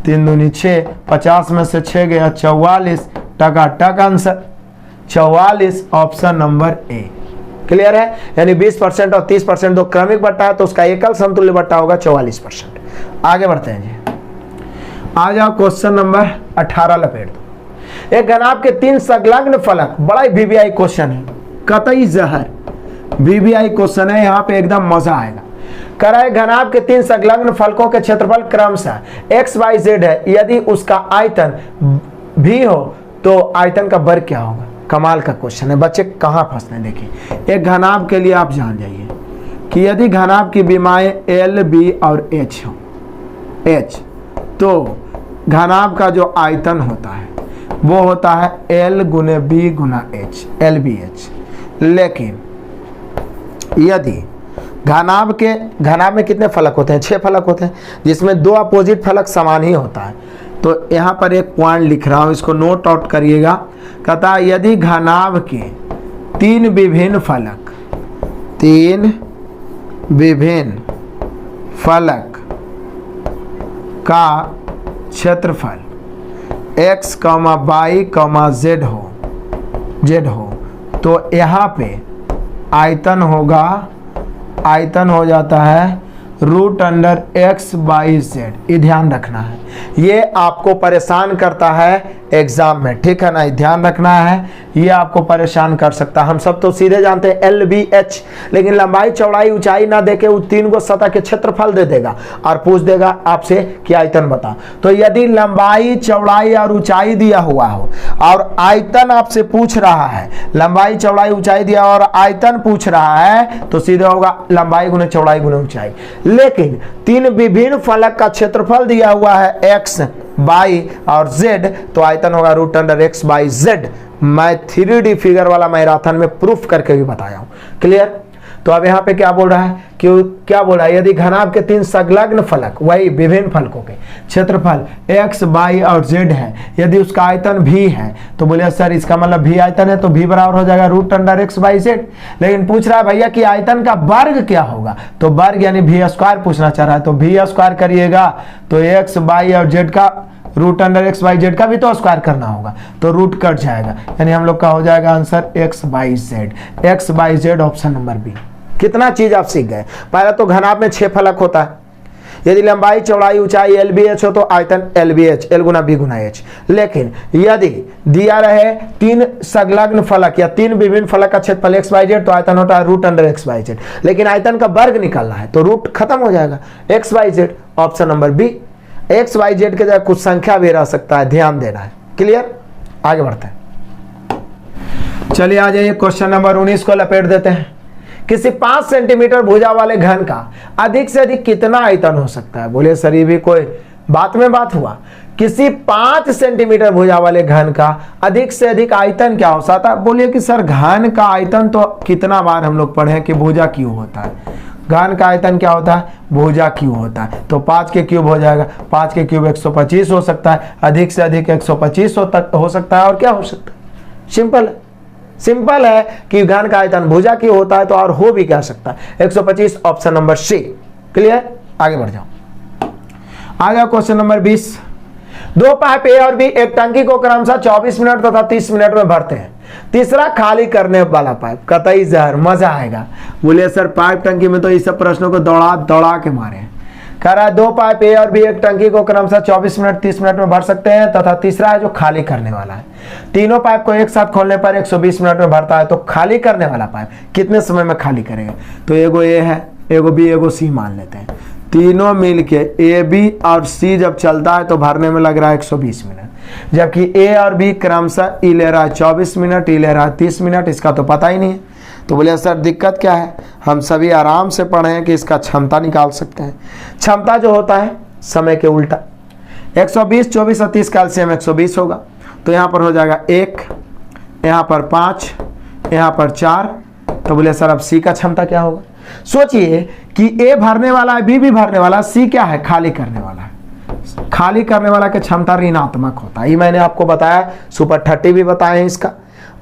3 दूनी 6, 50 में से 6 गया 44, टक answer 44 option number A. Clear है? यानी 20% और 30% दो क्रमिक बट्टा है तो उसका एकल समतुल्य बट्टा होगा 44%। आगे बढ़ते हैं जी। आ जाओ क्वेश्चन नंबर 18 लपेट दो। एक घनाभ के 3 संलग्न फलक, बड़ा ही वीवीआई क्वेश्चन है, कतई जहर वीवीआई क्वेश्चन है, यहाँ पे एकदम मजा आएगा। कह रहा है घनाभ के 3 संलग्न फलकों के क्षेत्रफल क्रमशः x y z है, यदि उसका आयतन भी हो तो आयतन का वर्ग क्या होगा। कमाल का क्वेश्चन है, बच्चे कहाँ फंसने। देखिए एक घनाभ के लिए आप जान जाइए कि यदि घनाभ की विमाएं L, B और H हो, H तो घनाभ का जो आयतन होता है वो होता है L गुने B गुना H, LBH। लेकिन यदि घनाभ में कितने फलक होते हैं? 6 फलक होते हैं, जिसमें 2 अपोजिट फलक समान ही होता है। तो यहाँ पर एक पॉइंट लिख रहा हूँ, इसको नोट आउट करिएगा। कहता है यदि घनाभ के 3 विभिन्न फलक का क्षेत्रफल x, y, z हो तो यहाँ पे आयतन हो जाता है √x/z। ये ध्यान रखना है, ये आपको परेशान करता है एग्जाम में, ठीक है ना। ध्यान रखना है, ये आपको परेशान कर सकता है। हम सब तो सीधे जानते हैं LBH, लेकिन लंबाई चौड़ाई ऊंचाई ना देके वो 3 को सतह के क्षेत्रफल दे देगा और पूछ देगा आपसे कि आयतन बता। तो यदि लंबाई चौड़ाई और ऊंचाई दिया हुआ हो और आयतन आपसे पूछ रहा है, लंबाई चौड़ाई ऊंचाई दिया और आयतन पूछ रहा है, तो सीधे होगा लंबाई गुने चौड़ाई गुने ऊंचाई। लेकिन 3 विभिन्न फलक का क्षेत्रफल दिया हुआ है x, y और z, तो आयतन होगा √x/z। मैं 3D फिगर वाला मैराथन में प्रूफ करके भी बताया हूं। क्लियर? तो अब यहाँ पे क्या बोल रहा है कि क्या बोल रहा है, यदि घनाभ के 3 संलग्न फलक, वही विभिन्न फलकों के क्षेत्रफल x, y और z है, यदि उसका आयतन भी है, तो बोले सर इसका मतलब भी आयतन है तो भी बराबर हो जाएगा √x/z। लेकिन पूछ रहा है भैया कि आयतन का वर्ग क्या होगा, तो वर्ग यानी v² पूछना चाह रहा है, तो v² करिएगा तो x, y और z का √x/z का भी तो स्क्वायर करना होगा, तो रूट कट जाएगा, यानी हम लोग का हो जाएगा answer x/z option number B. कितना चीज आप सीख गए। पहला तो घनाभ में 6 फलक होता है, यदि लंबाई चौड़ाई ऊंचाई LBH हो तो आयतन LBH, L गुना B गुना H। लेकिन यदि दिया रहे 3 संलग्न फलक या 3 विभिन्न फलक का क्षेत्रफल XYZ, तो आयतन होता है √xyz। लेकिन आयतन का वर्ग निकालना है तो रूट खत्म हो जाएगा, XYZ option number B. XYZ के जगह कुछ संख्या भी रह सकता है, ध्यान देना है। क्लियर? आगे बढ़ते हैं। चलिए आ जाइए क्वेश्चन नंबर 19 को लपेट देते हैं। किसी 5 सेंटीमीटर भुजा वाले घन का अधिक से अधिक कितना आयतन हो सकता है। बोले सर ये भी कोई बात में बात हुआ। किसी 5 सेंटीमीटर भुजा वाले घन का अधिक से अधिक आयतन क्या हो सकता है। बोलिए कि सर घन का आयतन तो कितना बार हम लोग पढ़े कि भुजा क्यूब होता है। घन का आयतन क्या होता है? भुजा क्यूब होता है। तो 5 के क्यूब हो जाएगा, 5 के क्यूब 125 हो सकता है, अधिक से अधिक 125 हो सकता है। और क्या हो सकता है? सिंपल है कि घन का आयतन भुजा की होता है, तो और हो भी क्या सकता है 125 ऑप्शन नंबर सी। क्लियर? आगे बढ़ जाओ। आ जाओ क्वेश्चन नंबर 20। 2 पाइप ए और बी एक टंकी को क्रमशः 24 मिनट तथा 30 मिनट में भरते हैं। तीसरा खाली करने वाला पाइप, कतई जहर, मजा आएगा। बोले सर पाइप टंकी में तो इस सब प्रश्नों को दौड़ा के मारे हैं। कह रहा है 2 पाइप ए और बी एक टंकी को क्रमशः 24 मिनट 30 मिनट में भर सकते हैं, तथा तीसरा है जो खाली करने वाला है। तीनों पाइप को एक साथ खोलने पर 120 मिनट में भरता है। तो खाली करने वाला पाइप कितने समय में खाली करेगा। तो एगो ए है, एगो बी, एगो सी मान लेते हैं। तीनों मिलके ए, बी और सी जब चलता है तो भरने में लग रहा है 120 मिनट, जबकि ए और बी क्रमशः ई ले रहा है 24 मिनट, ई ले रहा है 30 मिनट। इसका तो पता ही नहीं है। तो बोले सर दिक्कत क्या है। हम सभी आराम से पढ़े हैं कि इसका क्षमता निकाल सकते हैं। क्षमता जो होता है समय के उल्टा, 120 24 और 30 कैल्सियम 120 होगा। तो यहाँ पर हो जाएगा 1, यहाँ पर 5, यहाँ पर 4। तो बोले सर अब सी का क्षमता क्या होगा? सोचिए कि ए भरने वाला है, बी भी भरने वाला, सी क्या है? खाली करने वाला है। खाली करने वाला की क्षमता ऋणात्मक होता है। ये मैंने आपको बताया, सुपर 30 भी बताए हैं इसका,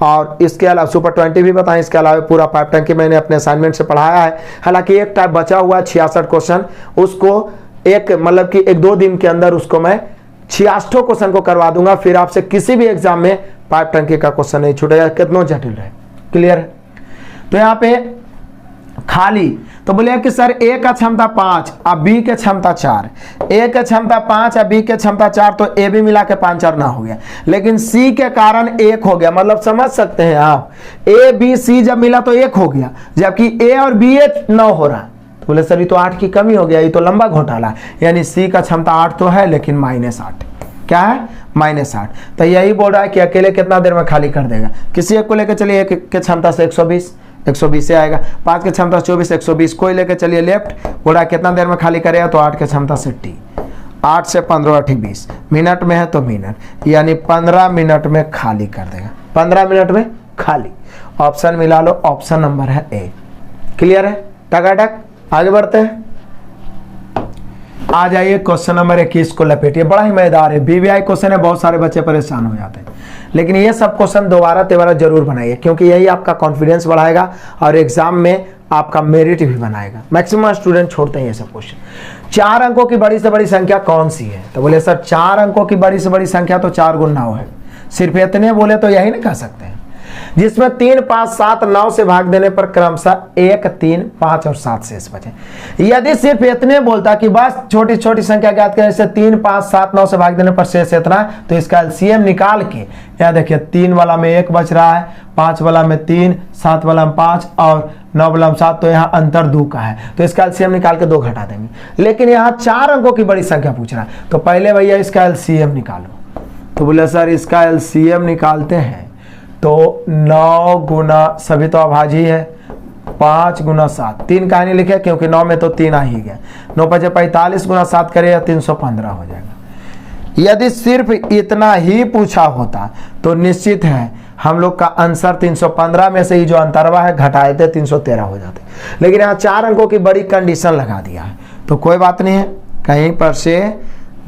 और इसके अलावा सुपर 20 भी बताएं। इसके अलावा पूरा पाइप टंकी मैंने अपने असाइनमेंट से पढ़ाया है। हालांकि एक टाइप बचा हुआ है 66 क्वेश्चन, उसको एक मतलब कि 1-2 दिन के अंदर उसको मैं 66 क्वेश्चन को करवा दूंगा। फिर आपसे किसी भी एग्जाम में पाइप टंकी का क्वेश्चन नहीं छूटेगा, कितना जटिल रहे। क्लियर है? तो यहाँ पे खाली, तो बोले कि सर ए का क्षमता 5 और बी के क्षमता 4, ए के क्षमता 5 और बी के क्षमता 4, तो ए भी मिला के 5 और 9 हो गया। लेकिन सी के कारण 1 हो गया, मतलब समझ सकते हैं आप, ए बी सी जब मिला तो 1 हो गया, जबकि ए और बी 9 हो रहा है। तो बोले सर ये तो 8 की कमी हो गया, ये तो लंबा घोटाला। यानी सी का क्षमता 8 तो है, लेकिन -8 क्या है? -8। तो यही बोल रहा है कि अकेले कितना देर में खाली कर देगा। किसी एक को लेकर चलिए, एक के क्षमता से 120 से आएगा, 5 के क्षमता 24, 120 कोई लेकर चलिए लेफ्ट, बोल रहा है कितना देर में खाली करेगा? तो 8 के क्षमता से टी, 8 से 15 8 20 मिनट में है तो मिनट, यानी 15 मिनट में खाली कर देगा। 15 मिनट में खाली। ऑप्शन मिला लो, ऑप्शन नंबर है ए। क्लियर है? टकाटक आगे बढ़ते हैं। आ जाइए क्वेश्चन नंबर 21 को लपेटिए। बड़ा ही मजेदार है, बीबीआई क्वेश्चन है, बहुत सारे बच्चे परेशान हो जाते हैं, लेकिन ये सब क्वेश्चन दोबारा तेबारा जरूर बनाइए, क्योंकि यही आपका कॉन्फिडेंस बढ़ाएगा और एग्जाम में आपका मेरिट भी बनाएगा। मैक्सिमम स्टूडेंट छोड़ते हैं ये सब क्वेश्चन। 4 अंकों की बड़ी से बड़ी संख्या कौन सी है? तो बोले सर 4 अंकों की बड़ी से बड़ी संख्या तो 4 × 9 है। सिर्फ इतने बोले तो यही नहीं कह सकते हैं, जिसमें 3 5 7 9 से भाग देने पर क्रमशः 1 3 5 और 7 शेष बचे। यदि सिर्फ इतने बोलता कि बस छोटी छोटी संख्या ज्ञात करें, जैसे 3 5 7 9 से भाग देने पर शेष इतना, तो इसका एलसीएम निकाल के यहाँ देखिए 3 वाला में 1 बच रहा है, 5 वाला में 3, 7 वाला में 5 और 9 वाला में 7, तो यहाँ अंतर 2 का है, तो इसका एलसीएम निकाल के 2 घटा देंगे। लेकिन यहाँ 4 अंकों की बड़ी संख्या पूछ रहा है, तो पहले भैया इसका एलसीएम निकालो। तो बोले सर इसका एलसीएम निकालते हैं तो 9 गुना, सभी तो अभाजी है, 5 गुना 7, 3 कहानी लिखे क्योंकि 9 में तो 3 आ ही गया, 9 × 5 = 45 गुना 7 करें 315 हो जाएगा। यदि सिर्फ इतना ही पूछा होता तो निश्चित है हम लोग का आंसर 315 में से ही जो अंतरवा है घटाए थे 313 हो जाते। लेकिन यहाँ 4 अंकों की बड़ी कंडीशन लगा दिया है, तो कोई बात नहीं है, कहीं पर से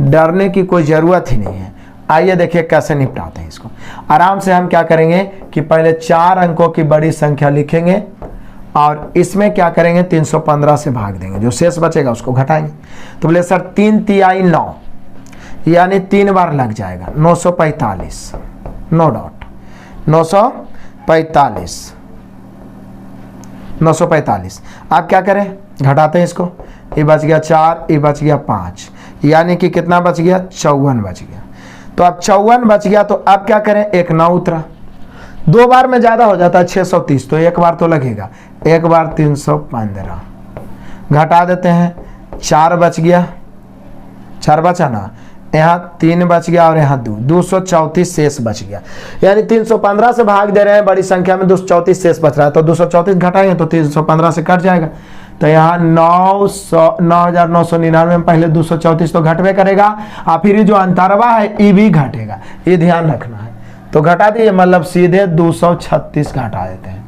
डरने की कोई ज़रूरत ही नहीं है। आइए देखिए कैसे निपटाते हैं इसको। आराम से हम क्या करेंगे कि पहले 4 अंकों की बड़ी संख्या लिखेंगे और इसमें क्या करेंगे 315 से भाग देंगे, जो शेष बचेगा उसको घटाएंगे। तो बोले सर 3 तिहाई 9, यानी 3 बार लग जाएगा, 945, नो डाउट 945। आप क्या करें, घटाते हैं इसको, ये बच गया 4, ये बच गया 5, यानी कि कितना बच गया? 54 बच गया। तो अब 54 बच गया, तो अब क्या करें, 1 9 उतरा, 2 बार में ज्यादा हो जाता है 630, तो 1 बार तो लगेगा, 1 बार 315, घटा देते हैं, 4 बच गया, 4 बचा ना, यहाँ 3 बच गया और यहाँ 234 शेष बच गया। यानी 315 से भाग दे रहे हैं, बड़ी संख्या में 234 शेष बच रहा है, तो 234 घटाएंगे तो 315 से कट जाएगा। तो यहाँ 9,999 में पहले 234 तो घटवे करेगा, और फिर जो अंतरवा है ये भी घटेगा, ये ध्यान रखना है। तो घटा दिए, मतलब सीधे 236 घटा देते हैं।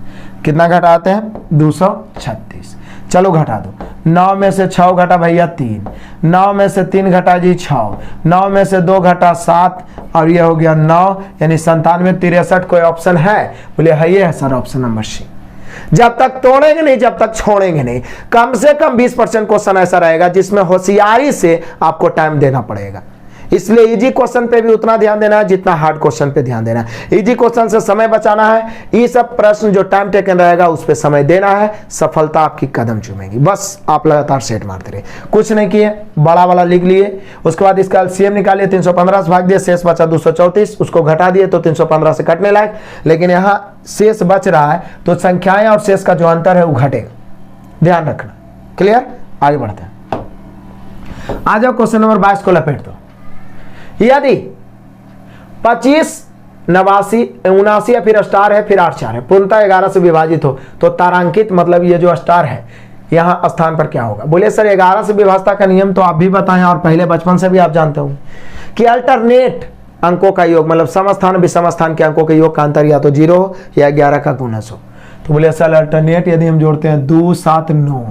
कितना घटाते हैं? 236। चलो घटा दो, 9 में से 6 घटा भैया 3, 9 में से 3 घटा जी 6, 9 में से 2 घटा 7, और ये हो गया 9, यानी 97 63। कोई ऑप्शन है? बोले है, ये है सर ऑप्शन नंबर सी। जब तक तोड़ेंगे नहीं, जब तक छोड़ेंगे नहीं। कम से कम 20% क्वेश्चन ऐसा रहेगा जिसमें होशियारी से आपको टाइम देना पड़ेगा। इसलिए इजी क्वेश्चन पे भी उतना ध्यान देना है जितना हार्ड क्वेश्चन पे ध्यान देना है। इजी क्वेश्चन से समय बचाना है, ये सब प्रश्न जो टाइम टेकन रहेगा उस पर समय देना है, सफलता आपकी कदम चूमेगी। बस आप लगातार सेट मारते रहे, कुछ नहीं किए, बड़ा वाला लिख लिए, उसके बाद इसका एलसीएम निकालिए, 315 से भाग दिए, शेष बचा 234, उसको घटा दिए तो 315 से कटने लायक। लेकिन यहाँ शेष बच रहा है तो संख्याएं और शेष का जो अंतर है वो घटेगा, ध्यान रखना। क्लियर? आगे बढ़ते हैं। आ जाओ क्वेश्चन नंबर 22 को लपेट दो। यदि 25 89 79 या फिर स्टार है, फिर 8 4 है, पूर्णतः 11 से विभाजित हो, तो तारांकित मतलब ये जो स्टार है यहाँ स्थान पर क्या होगा? बोले सर 11 से विभाजता का नियम तो आप भी बताएं और पहले बचपन से भी आप जानते हो कि अल्टरनेट अंकों का योग, मतलब समस्थान विषम स्थान के अंकों के योग का अंतर या तो 0 हो या 11 का गुणज हो। तो बोले सर अल्टरनेट यदि हम जोड़ते हैं 2 7 9,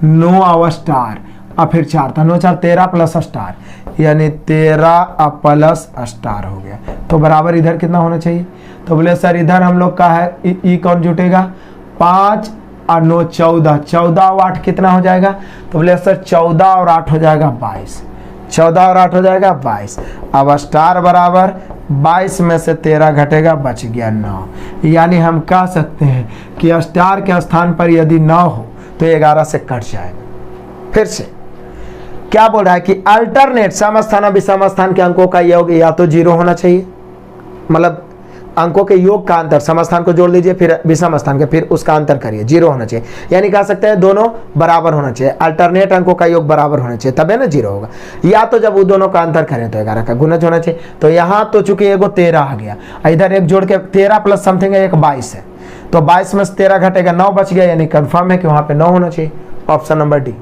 9 और स्टार और फिर 4, तो 9 4 13 प्लस स्टार, यानी 13 प्लस स्टार हो गया। तो बराबर इधर कितना होना चाहिए? तो बोले सर इधर हम लोग का है ई कौन जुटेगा? 5 और 9 14, 14 और 8 कितना हो जाएगा? तो बोले सर 14 और 8 हो जाएगा 22, 14 और 8 हो जाएगा 22। अब स्टार बराबर 22 में से 13 घटेगा, बच गया 9। यानी हम कह सकते हैं कि स्टार के स्थान पर यदि 9 हो तो 11 से कट जाएगा। फिर से क्या बोल रहा है कि अल्टरनेट समस्थान और विषम स्थान के अंकों का योग या तो 0 होना चाहिए, मतलब अंकों के योग का अंतर, समस्थान को जोड़ लीजिए फिर विषम स्थान के, फिर उसका अंतर करिए, 0 होना चाहिए। यानी कह सकते हैं दोनों बराबर होना चाहिए, अल्टरनेट अंकों का योग बराबर होना चाहिए, तब है ना 0 होगा। या तो जब वो दोनों का अंतर करें तो 11 का गुणज होना चाहिए। तो यहाँ तो चूंकि एगो 13 आ गया, इधर एक जोड़ के 13 प्लस समथिंग है, एक 22 है, तो 22 में से 13 घटेगा, 9 बच गया, यानी कंफर्म है कि वहां पे 9 होना चाहिए। ऑप्शन नंबर डी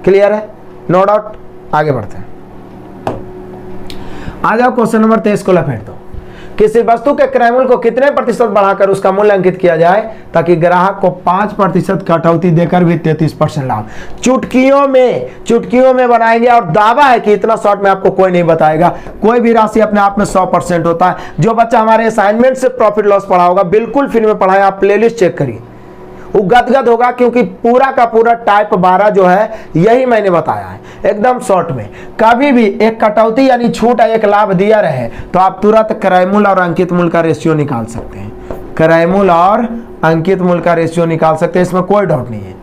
क्लियर है, नो डाउट। आगे बढ़ते हैं, आ जाओ क्वेश्चन नंबर 23 को लपेट दो। किसी वस्तु के क्रय मूल्य को कितने प्रतिशत बढ़ाकर उसका मूल्य अंकित किया जाए ताकि ग्राहक को 5% कटौती देकर भी 33% लाभ। चुटकियों में बनाएंगे और दावा है कि इतना शॉर्ट में आपको कोई नहीं बताएगा। कोई भी राशि अपने आप में 100% होता है। जो बच्चा हमारे असाइनमेंट से प्रॉफिट लॉस पढ़ा होगा, बिल्कुल फ्री में पढ़ाया, आप प्लेलिस्ट चेक करिए, वो गदगद होगा, क्योंकि पूरा का पूरा टाइप 12 जो है यही मैंने बताया है एकदम शॉर्ट में। कभी भी एक कटौती यानी छूट या एक लाभ दिया रहे तो आप तुरंत क्रय मूल्य और अंकित मूल्य का रेशियो निकाल सकते हैं। क्रय मूल्य और अंकित मूल्य का रेशियो निकाल सकते हैं, इसमें कोई डाउट नहीं है।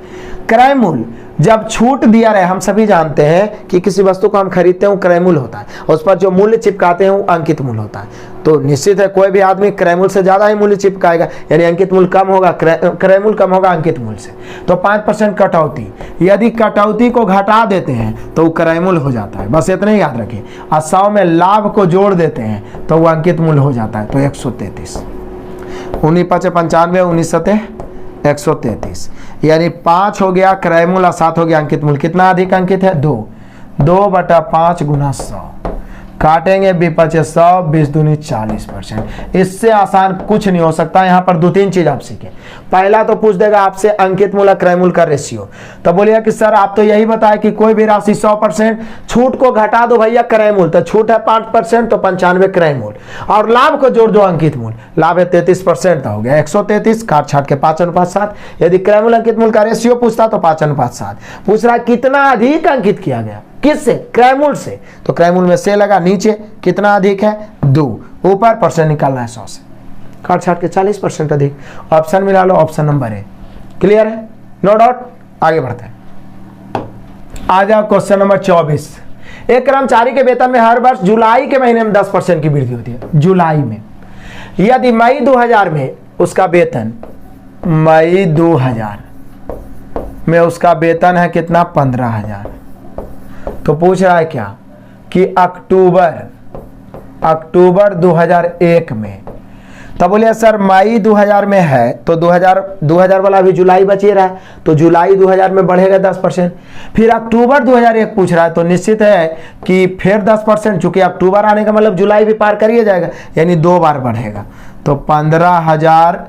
क्रय मूल्य जब छूट दिया रहे, हम सभी जानते हैं कि किसी वस्तु को हम खरीदते हैं क्रय मूल्य होता है, उस पर जो मूल्य चिपकाते हैं वो अंकित मूल्य होता है। तो निश्चित है कोई भी आदमी क्रय मूल्य से ज्यादा ही मूल्य चिपकाएगा, यानी अंकित मूल्य कम होगा, क्रय मूल्य कम होगा अंकित मूल्य से। तो 5% कटौती, यदि कटौती को घटा देते हैं तो वो क्रय मूल्य हो जाता है, बस इतना ही याद रखिए। और 100 में लाभ को जोड़ देते हैं तो वो अंकित मूल्य हो जाता है, तो 133। 19 5 95, 19 7 133, यानी 5 हो गया क्रय मूल्य और 7 हो गया अंकित मूल्य। कितना अधिक अंकित है? 2/5 गुना 100, काटेंगे 100, 20 दूनी 40%। इससे आसान कुछ नहीं हो सकता। यहाँ पर 2-3 चीज आप सीखें। पहला तो पूछ देगा आपसे अंकित मूल्य क्रय मूल्य का रेशियो, तो बोलिए कि सर आप तो यही बताए कि कोई भी राशि 100%, छूट को घटा दो भैया क्रय मूल्य, तो छूट है 5% तो 95 क्रय मूल्य, और लाभ को जोड़ दो अंकित मूल्य, लाभ है 33%, हो गया 133, काट छाट के 5:7। यदि क्रय मूल्य अंकित मूल्य का रेशियो पूछता तो 5:7। पूछ रहा कितना अधिक अंकित किया गया, किससे? क्रय मूल्य से, तो क्रय मूल्य में से लगा, नीचे कितना अधिक है? 2, ऊपर परसेंट निकालना है 100 से, काट छाट के 40% अधिक। ऑप्शन मिला लो, ऑप्शन नंबर ए। क्लियर है, नो डाउट। आगे बढ़ते हैं, आ जाओ क्वेश्चन नंबर 24। एक कर्मचारी के वेतन में हर वर्ष जुलाई के महीने में 10% की वृद्धि होती है। जुलाई में, यदि मई 2000 में उसका वेतन, मई 2000 में उसका वेतन है कितना? 15,000, तो पूछ रहा है क्या कि अक्टूबर 2001 में, तब बोलिए सर मई 2000 में है तो 2000 वाला अभी जुलाई बचे रहा है, तो जुलाई 2000 में बढ़ेगा 10%। फिर अक्टूबर 2001 पूछ रहा है, तो निश्चित है कि फिर 10%, चूंकि अक्टूबर आने का मतलब जुलाई भी पार करिए जाएगा, यानी 2 बार बढ़ेगा। तो 15,000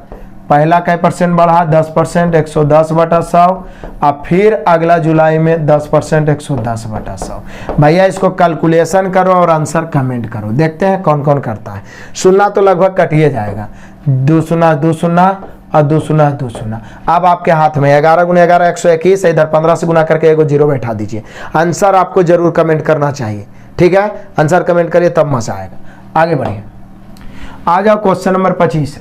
पहला कै परसेंट बढ़ा? 10%, 110/100, और फिर अगला जुलाई में 10%, 110/100। भैया इसको कैलकुलेशन करो और आंसर कमेंट करो, देखते हैं कौन कौन करता है। सुनना तो लगभग कटिए जाएगा, 2 शून्य 2 शून्य और 2 शून्य 2 शून्य। अब आपके हाथ में 11 × 11 121, इधर 15 से गुना करके एगो 0 बैठा दीजिए। आंसर आपको जरूर कमेंट करना चाहिए, ठीक है? आंसर कमेंट करिए तब मजा आएगा। आगे बढ़िए, आ जाओ क्वेश्चन नंबर 25।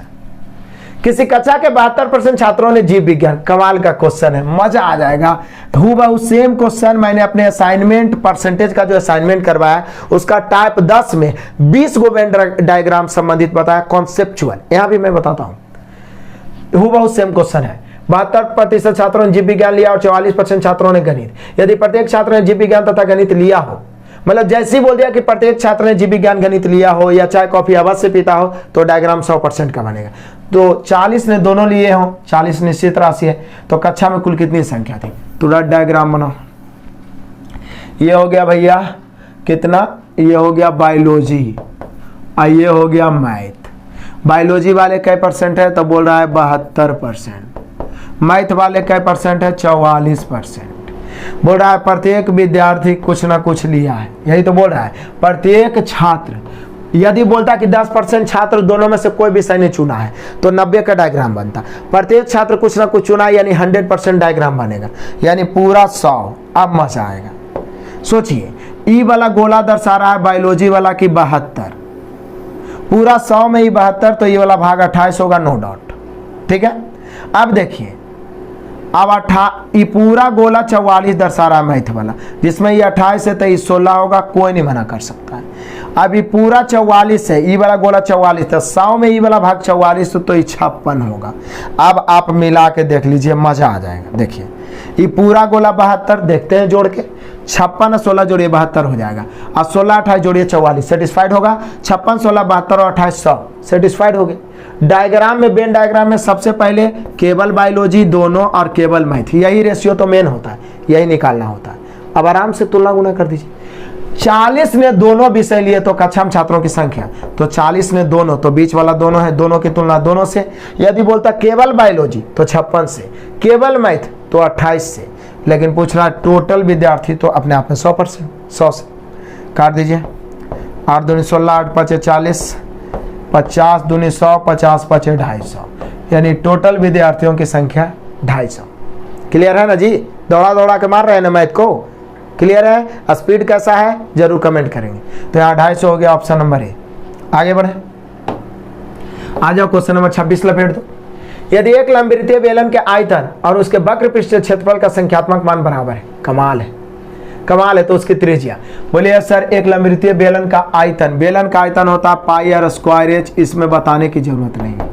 किसी कक्षा के 72% छात्रों ने जीव विज्ञान, कमाल का क्वेश्चन है, मजा आ जाएगा। हूबहू सेम क्वेश्चन मैंने अपने असाइनमेंट परसेंटेज का जो असाइनमेंट करवाया उसका टाइप 10 में 20 गो वेन डायग्राम संबंधित बताया, कॉन्सेप्चुअल, यहां भी मैं बताता हूं। हूबहू सेम क्वेश्चन है। 72% छात्रों ने जीव विज्ञान लिया और 44% छात्रों ने गणित। यदि प्रत्येक छात्र ने जीव विज्ञान तथा गणित लिया हो, मतलब जैसे ही बोल दिया कि प्रत्येक छात्र ने जीव विज्ञान गणित लिया हो या चाय कॉफी अवश्य पीता हो, तो डायग्राम 100% का बनेगा। तो 40 ने दोनों लिए हो, 40 निश्चित राशि है, तो कक्षा में कुल कितनी संख्या थी? तुरंत डायग्राम बनाओ। ये हो गया भैया कितना? ये हो गया बायोलॉजी, और ये हो गया मैथ। बायोलॉजी वाले कै परसेंट है, तो बोल रहा है 72%। मैथ वाले कै परसेंट है, 44%। बोल रहा है प्रत्येक विद्यार्थी कुछ ना कुछ लिया है, यही तो बोल रहा है। प्रत्येक छात्र, यदि बोलता कि 10% छात्र दोनों में से कोई विषय नहीं चुना है तो 90 का डायग्राम बनता। प्रत्येक छात्र कुछ ना कुछ चुना यानी 100% डायग्राम बनेगा, यानी पूरा 100। अब मजा आएगा। सोचिए, ई वाला गोला दर्शा रहा है बायोलॉजी वाला की 72, पूरा 100 में ही 72, तो ये वाला भाग 28 होगा, नो डाउट। ठीक है, अब देखिए, अब ये पूरा गोला 44 दर्शा रहा है मैथ वाला, जिसमें ये 28 है तो ये 16 होगा, कोई नहीं मना कर सकता है। अब ये पूरा 44 है, ये वाला गोला 44 था, 100 में ये वाला भाग 44, तो ये 56 होगा। अब आप मिला के देख लीजिए, मजा आ जाएगा। देखिए, ये पूरा गोला 72, देखते हैं जोड़ के, 56 और 16 जोड़िए 72 हो जाएगा, और 16 28 जोड़िए 44, सेटिस्फाइड होगा। 56 16 72 और 28 100, सेटिस्फाइड हो गए। डायग्राम में, वेन डायग्राम में सबसे पहले केवल बायोलॉजी दोनों और केवल मैथ, यही रेशियो तो मेन होता है, यही निकालना होता है। अब आराम से तुलना गुना कर दीजिए। 40 ने दोनों विषय लिए तो कक्षा में छात्रों की संख्या, तो 40 ने दोनों, तो बीच वाला दोनों है, दोनों की तुलना दोनों से। यदि बोलता केवल बायोलॉजी तो 56 से, केवल मैथ तो 28 से, लेकिन पूछ रहा टोटल विद्यार्थी, तो अपने आप में 100%, 100 से काट दीजिए। 8 दूनी 16, 8 5 40, 50 दूनी 100, 50 5 250, यानी टोटल विद्यार्थियों की संख्या 250। क्लियर है ना जी? दौड़ा दौड़ा के मार रहे हैं ना मैथ को? क्लियर है? स्पीड कैसा है जरूर कमेंट करेंगे। तो यहाँ 250 हो गया, ऑप्शन नंबर ए। आगे बढ़े, आ जाओ क्वेश्चन नंबर 26 लपेट दो। यदि एक लंबवृत्तीय बेलन के आयतन और उसके वक्र पृष्ठीय क्षेत्रफल का संख्यात्मक मान बराबर है, कमाल है, कमाल है, तो उसकी त्रिज्या। बोलिए सर, एक लंबवृत्तीय बेलन का आयतन, बेलन का आयतन होता है पाई आर स्क्वायर एच, इसमें बताने की जरूरत नहीं है,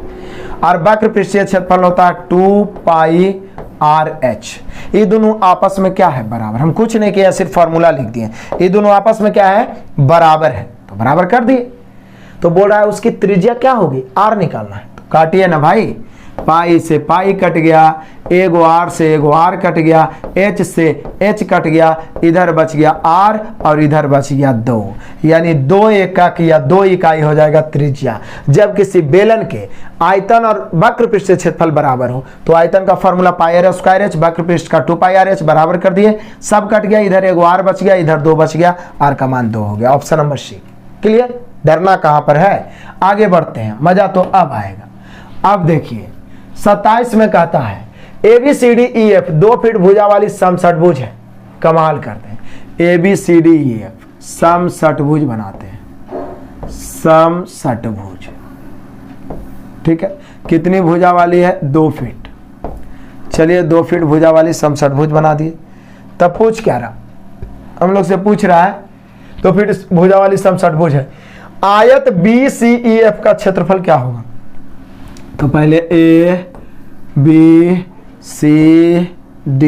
और वक्र पृष्ठीय क्षेत्रफल होता है 2 पाई आर एच। ये दोनों आपस में क्या है? बराबर। हम कुछ नहीं किया, सिर्फ फॉर्मूला लिख दिए। ये दोनों आपस में क्या है? बराबर है, तो बराबर कर दिए। तो बोल रहा है उसकी त्रिज्या क्या होगी? आर निकालना है, तो काटिए ना भाई। पाई से पाई कट गया, एगो आर से एगो आर कट गया, एच से एच कट गया, इधर बच गया आर और इधर बच गया 2, यानी 2 एकक या 2 इकाई हो जाएगा त्रिज्या। जब किसी बेलन के आयतन और वक्र पृष्ठ से क्षेत्रफल बराबर हो, तो आयतन का formula pi r square h, वक्र पृष्ठ का 2 पाई आर एच, बराबर कर दिए, सब कट गया, इधर एगो आर बच गया, इधर 2 बच गया, आर का मान 2 हो गया। Option number C. क्लियर? डरना कहां पर है? आगे बढ़ते हैं, मजा तो अब आएगा। अब देखिए 27 में कहता है ABCDEF 2 फीट भुजा वाली समषटभुज है। कमाल करते हैं, ABCDEF समषटभुज बनाते हैं, समषटभुज। ठीक है, कितनी भुजा वाली है? 2 फीट। चलिए 2 फीट भुजा वाली समषटभुज बना दिए। तब पूछ क्या रहा? हम लोग से पूछ रहा है 2 फीट भुजा वाली समषटभुज है, आयत BCEF का क्षेत्रफल क्या होगा? तो पहले A B C D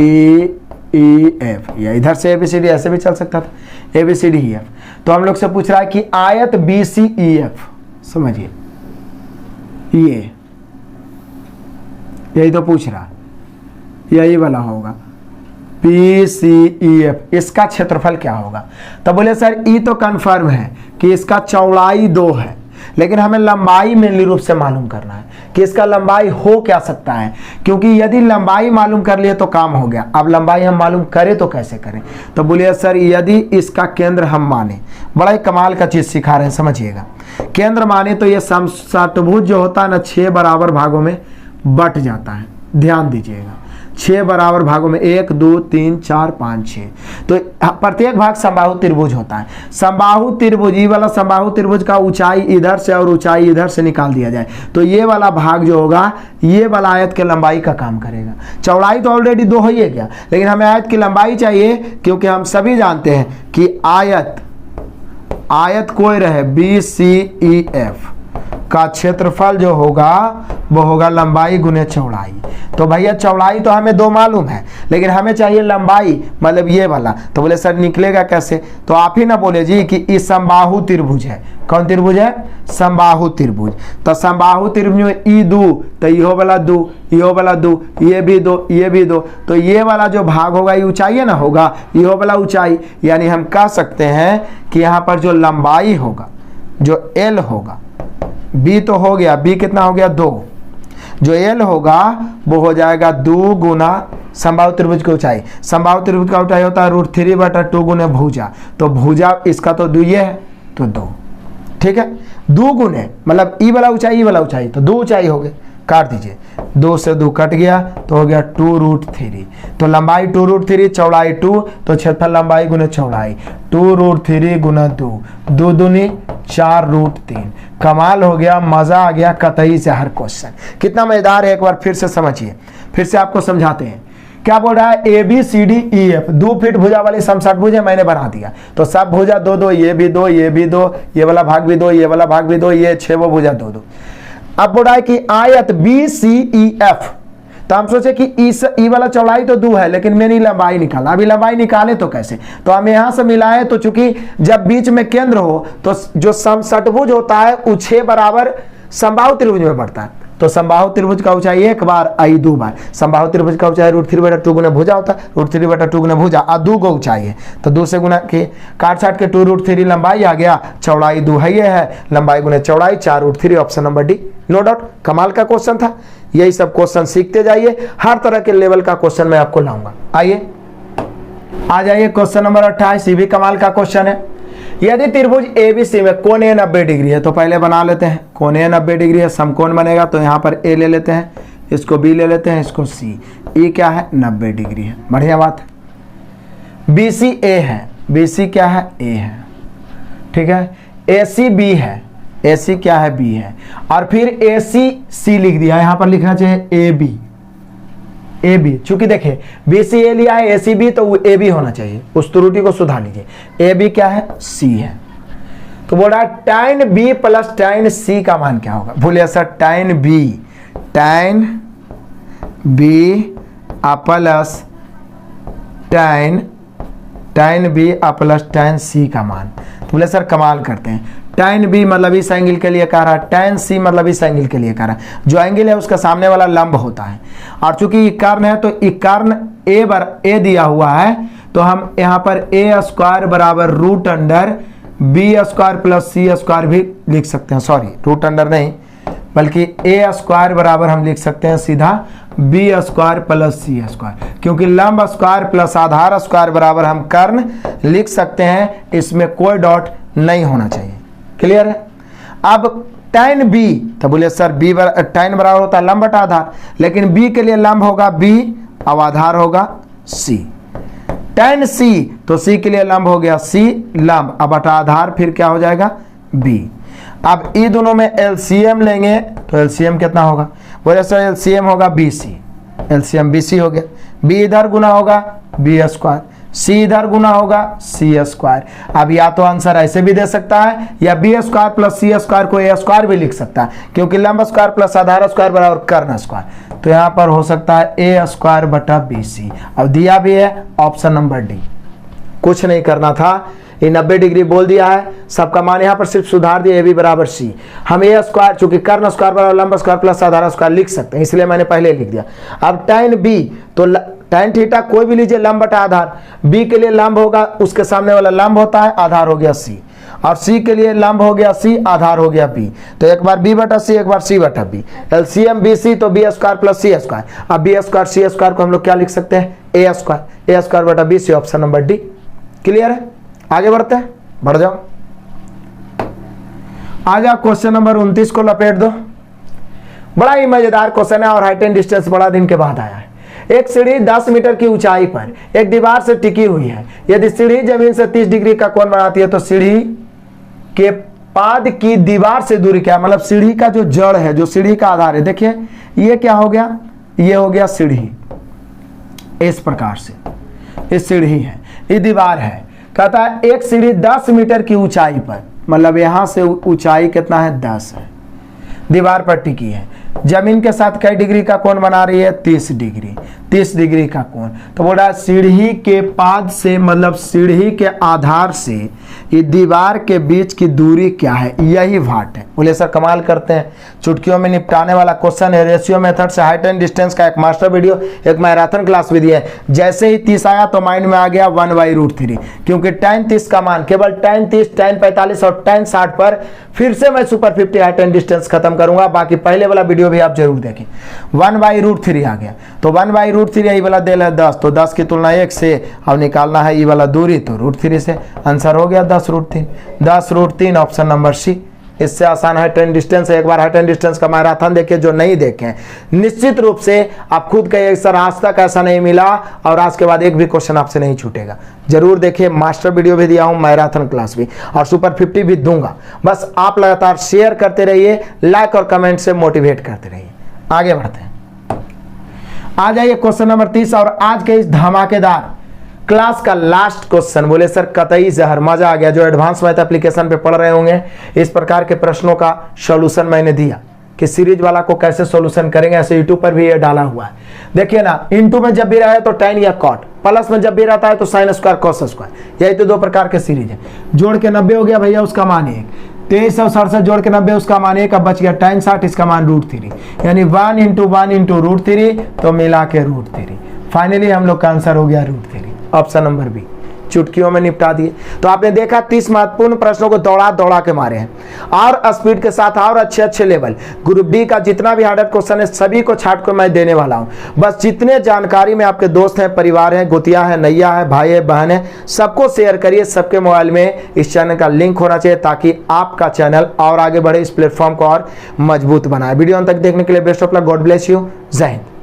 E F, या इधर से ABCD ऐसे भी चल सकता था, ABCDEF। तो हम लोग से पूछ रहा है कि आयत BCEF, समझिए यही तो पूछ रहा है, यही वाला होगा BCEF, इसका क्षेत्रफल क्या होगा? तो बोले सर ई तो कंफर्म है कि इसका चौड़ाई 2 है, लेकिन हमें लंबाई मेनली रूप से मालूम करना है कि इसका लंबाई हो क्या सकता है, क्योंकि यदि लंबाई मालूम कर लिए तो काम हो गया। अब लंबाई हम मालूम करें तो कैसे करें? तो बोलिए सर, यदि इसका केंद्र हम माने, बड़ा ही कमाल का चीज सिखा रहे हैं, समझिएगा। केंद्र माने तो ये समषटभुज जो होता है ना, 6 बराबर भागों में बट जाता है। ध्यान दीजिएगा, 6 बराबर भागों में 1 2 3 4 5 6, तो प्रत्येक भाग समबाहु त्रिभुज होता है। समबाहु त्रिभुज, ये वाला समबाहु त्रिभुज का ऊंचाई इधर से और ऊंचाई इधर से निकाल दिया जाए, तो ये वाला भाग जो होगा, ये वाला आयत के लंबाई का काम करेगा। चौड़ाई तो ऑलरेडी 2 हो ही गया, लेकिन हमें आयत की लंबाई चाहिए, क्योंकि हम सभी जानते हैं कि आयत कोई रहे BCEF का क्षेत्रफल जो होगा वो होगा लंबाई गुने चौड़ाई। तो भैया चौड़ाई तो हमें 2 मालूम है, लेकिन हमें चाहिए लंबाई, मतलब ये वाला। तो बोले सर निकलेगा कैसे? तो आप ही ना बोले जी कि इस समबाहु त्रिभुज है। कौन त्रिभुज है? समबाहु त्रिभुज। तो समबाहु त्रिभुज में ई 2, तो इहो वाला 2, इहो वाला 2, ये भी 2, ये भी 2, तो ये वाला जो भाग होगा ये ऊंचाई ना होगा, इहो वाला ऊंचाई, यानी हम कह सकते हैं कि यहाँ पर जो लंबाई होगा जो एल होगा, बी तो हो गया, बी कितना हो गया 2, जो एल होगा वो हो जाएगा 2 गुना समबाहु त्रिभुज की ऊंचाई। समबाहु त्रिभुज का ऊंचाई होता है √3/2 गुने भुजा, तो भुजा इसका तो 2 ये है तो 2, ठीक है। 2 गुने मतलब ई वाला ऊंचाई तो 2 ऊंचाई हो गए, काट दीजिए, 2 से 2 कट गया तो हो गया 2√3। तो लंबाई 2√3, चौड़ाई 2, तो क्षेत्रफल लंबाई गुने चौड़ाई 2√3 गुना 2, 2 दूनी 4√3। कमाल हो गया, मजा आ गया कतई से हर क्वेश्चन। कितना मजेदार है, एक बार फिर से समझिए, फिर से आपको समझाते हैं। क्या बोल रहा है, ABCDEF 2 फीट भुजा वाली समषटभुज है, मैंने बना दिया। तो सब भुजा 2-2, ये भी 2, ये भी 2, ये वाला भाग भी 2, ये वाला भाग भी 2, ये 6 वो भुजा 2-2। अब बोल रहा है कि आयत BCEF, तो हम सोचे कि ई वाला चौड़ाई तो 2 है, लेकिन मैंने लंबाई निकाला। अभी लंबाई निकाले तो कैसे, तो हम यहां से मिलाए, तो चूंकि जब बीच में केंद्र हो तो जो समषटभुज होता है वो 6 बराबर समबाहु त्रिभुज में बढ़ता है। तो समबाहु त्रिभुज का ऊंचाई एक बार, आई 2 बार। समबाहु त्रिभुज का ऊंचाई √3/2 गुना भुजा होता है, √3/2 गुना भुजा, और 2 को ऊंचाई है, तो 2 से गुना के काट छाट के 2√3 लंबाई आ गया, चौड़ाई 2 है, ये है लंबाई गुने चौड़ाई 4√3, option number D. No doubt, कमाल का क्वेश्चन था। यही सब क्वेश्चन सीखते जाइए, हर तरह के लेवल का क्वेश्चन मैं आपको लाऊंगा। आइए आ जाइए, क्वेश्चन नंबर 28, ये भी कमाल का क्वेश्चन है। यदि त्रिभुज ABC में कोण A 90 डिग्री है, तो पहले बना लेते हैं। कोण A 90 डिग्री है, समकोण बनेगा, तो यहाँ पर A ले लेते हैं, इसको B ले लेते हैं, इसको C। E क्या है, 90 डिग्री है, बढ़िया बात है। BC A है, BC क्या है, A है, ठीक है। AC B है, AC क्या है, B है, और फिर AC C लिख दिया, यहाँ पर लिखना चाहिए AB। AB, चूंकि देखिए BC A लिया है, AC B, तो वो AB होना चाहिए, उस त्रुटि को सुधार लीजिए। AB क्या है, C है। तो बोल रहा है tan B plus tan C का मान क्या होगा। बोलिए sir, tan B plus tan B plus tan C का मान। बोले सर कमाल करते हैं, tan B मतलब इस एंगल के लिए कह रहा है, tan C मतलब इस एंगल के लिए कह रहा है। जो एंगल है उसका सामने वाला लंब होता है, और चूंकि ये कर्ण है तो ये कर्ण A दिया हुआ है, तो हम यहाँ पर A² बराबर √B² प्लस C² भी लिख सकते हैं। सॉरी, √ नहीं, बल्कि A² बराबर हम लिख सकते हैं सीधा B² प्लस C², क्योंकि लंब स्क्वायर प्लस आधार स्क्वायर बराबर हम कर्ण लिख सकते हैं, इसमें कोई डॉट नहीं होना चाहिए। क्लियर है। अब tan B, तो बोले सर tan बराबर होता है लंब बटा आधार, लेकिन B के लिए लंब होगा B और आधार होगा C। tan C, तो C के लिए लंब हो गया C लंब, अब बटा आधार फिर क्या हो जाएगा B। अब ई दोनों में LCM लेंगे, तो LCM कितना होगा, बोले सर LCM होगा BC, LCM BC हो गया, B इधर गुना होगा B², C इधर गुना होगा C²। अब या तो आंसर ऐसे भी दे सकता है, या B² प्लस C² को A² भी लिख सकता है, क्योंकि लंब स्क्वायर प्लस आधार स्क्वायर बराबर कर्ण स्क्वायर, तो यहाँ पर हो सकता है A² बटा BC। अब दिया भी है ऑप्शन नंबर डी। कुछ नहीं करना था, ये 90 डिग्री बोल दिया है, सबका मान यहाँ पर सिर्फ सुधार दिया, AB बराबर C। हम A² चूंकि कर्ण स्क्वायर बराबर लंब स्क्वायर प्लस आधार स्क्वायर लिख सकते हैं, इसलिए मैंने पहले लिख दिया। अब tan B, तो tan थीटा कोई भी लीजिए लंब बटा आधार, B के लिए लंब होगा, उसके सामने वाला लंब होता है, आधार हो गया C, और C के लिए लंब हो गया C, आधार हो गया B, तो एक बार B बटा C, एक बार C बटा B। LCM BC, तो B² प्लस C²। अब B² C² को हम लोग क्या लिख सकते हैं, A² बटा BC, option number D. Clear है। आगे बढ़ते हैं, बढ़ जाओ, आ जाओ क्वेश्चन नंबर 29 को लपेट दो। बड़ा ही मजेदार क्वेश्चन है, और हाइट एंड डिस्टेंस बड़ा दिन के बाद आया है। एक सीढ़ी 10 मीटर की ऊंचाई पर एक दीवार से टिकी हुई है। यदि सीढ़ी जमीन से 30 डिग्री का कोण बनाती है, तो सीढ़ी के पाद की दीवार से दूरी क्या है, मतलब सीढ़ी का जो जड़ है, जो सीढ़ी का आधार है, देखिए ये क्या हो गया, ये हो गया सीढ़ी, इस प्रकार से ये सीढ़ी है, ये दीवार है। कहता है एक सीढ़ी 10 मीटर की ऊंचाई पर, मतलब यहां से ऊंचाई कितना है, 10 है, दीवार पर टिकी है, जमीन के साथ कई डिग्री का कोण बना रही है, 30 डिग्री। 30 डिग्री का कोण। तो बोल रहा है सीढ़ी के पाद से मतलब सीढ़ी के आधार से ये दीवार के बीच की दूरी क्या है, यही वाट है। बोले सर कमाल करते हैं, चुटकियों में निपटाने वाला क्वेश्चन है। रेशियो मेथड से हाइट एंड डिस्टेंस का एक मास्टर वीडियो, एक मैराथन क्लास भी दिया है। जैसे ही 30 आया तो माइंड में आ गया 1/√3, क्योंकि tan 30 का मान केवल tan 30, tan 45 और tan 60 पर फिर से मैं सुपर 50 हाइट एंड डिस्टेंस खत्म करूंगा। बाकी पहले वाला वीडियो भी आप जरूर देखें। 1/√3 आ गया, तो 1/√3 यही वाला दे है 10, तो 10 की तुलना 1 से अब निकालना है ये वाला दूरी, तो √3 से आंसर हो गया 10√3। 10√3 ऑप्शन नंबर सी। इससे आसान हाइट एंड डिस्टेंस है। एक बार हाइट एंड डिस्टेंस का मैराथन देखिए, जो नहीं देखे निश्चित रूप से आप खुद कहिए सर आज तक ऐसा नहीं मिला, और आज के बाद एक भी क्वेश्चन आपसे नहीं छूटेगा। जरूर देखिए, मास्टर वीडियो भी दिया हूं, मैराथन क्लास भी, और सुपर 50 भी दूंगा। बस आप लगातार शेयर करते रहिए, लाइक और कमेंट से मोटिवेट करते रहिए। आगे बढ़ते हैं, आ जाइए क्वेश्चन नंबर 30 और आज के इस धमाकेदार क्लास का लास्ट क्वेश्चन। बोले सर कतई जहर, मजा आ गया। जो एडवांस मैथ एप्लीकेशन पे पढ़ रहे होंगे, इस प्रकार के प्रश्नों का सॉल्यूशन मैंने दिया कि सीरीज वाला को कैसे सॉल्यूशन करेंगे, ऐसे यूट्यूब पर भी ये डाला हुआ है। देखिए ना, इनटू में जब भी रहे तो tan या cot, प्लस में जब भी रहता है तो sin स्क्वायर cos स्क्वायर, यही तो दो प्रकार के सीरीज है। जोड़ के 90 हो गया भैया, उसका मान 1। 2367 जोड़ के 90, उसका मान 1। अब बच गया tan 60, इसका मान √3, यानी 1 × 1 × √3, तो मिला के √3। फाइनली हम लोग का आंसर हो गया √3, ऑप्शन नंबर बी। चुटकियों में निपटा दिए। तो आपने देखा 30 महत्वपूर्ण प्रश्नों को दौड़ा दौड़ा के मारे हैं, और स्पीड के साथ और अच्छे लेवल। ग्रुप डी का जितना भी हार्ड क्वेश्चन है सभी को छाट कर मैं देने वाला हूं। बस जितने जानकारी में आपके दोस्त हैं, परिवार हैं, गोतिया है, नैया है, भाई है, बहन है, सबको शेयर करिए। सबके मोबाइल में इस चैनल का लिंक होना चाहिए, ताकि आपका चैनल और आगे बढ़े, इस प्लेटफॉर्म को और मजबूत बनाए। वीडियो अंत तक देखने के लिए best of luck, God bless you, जय हिंद।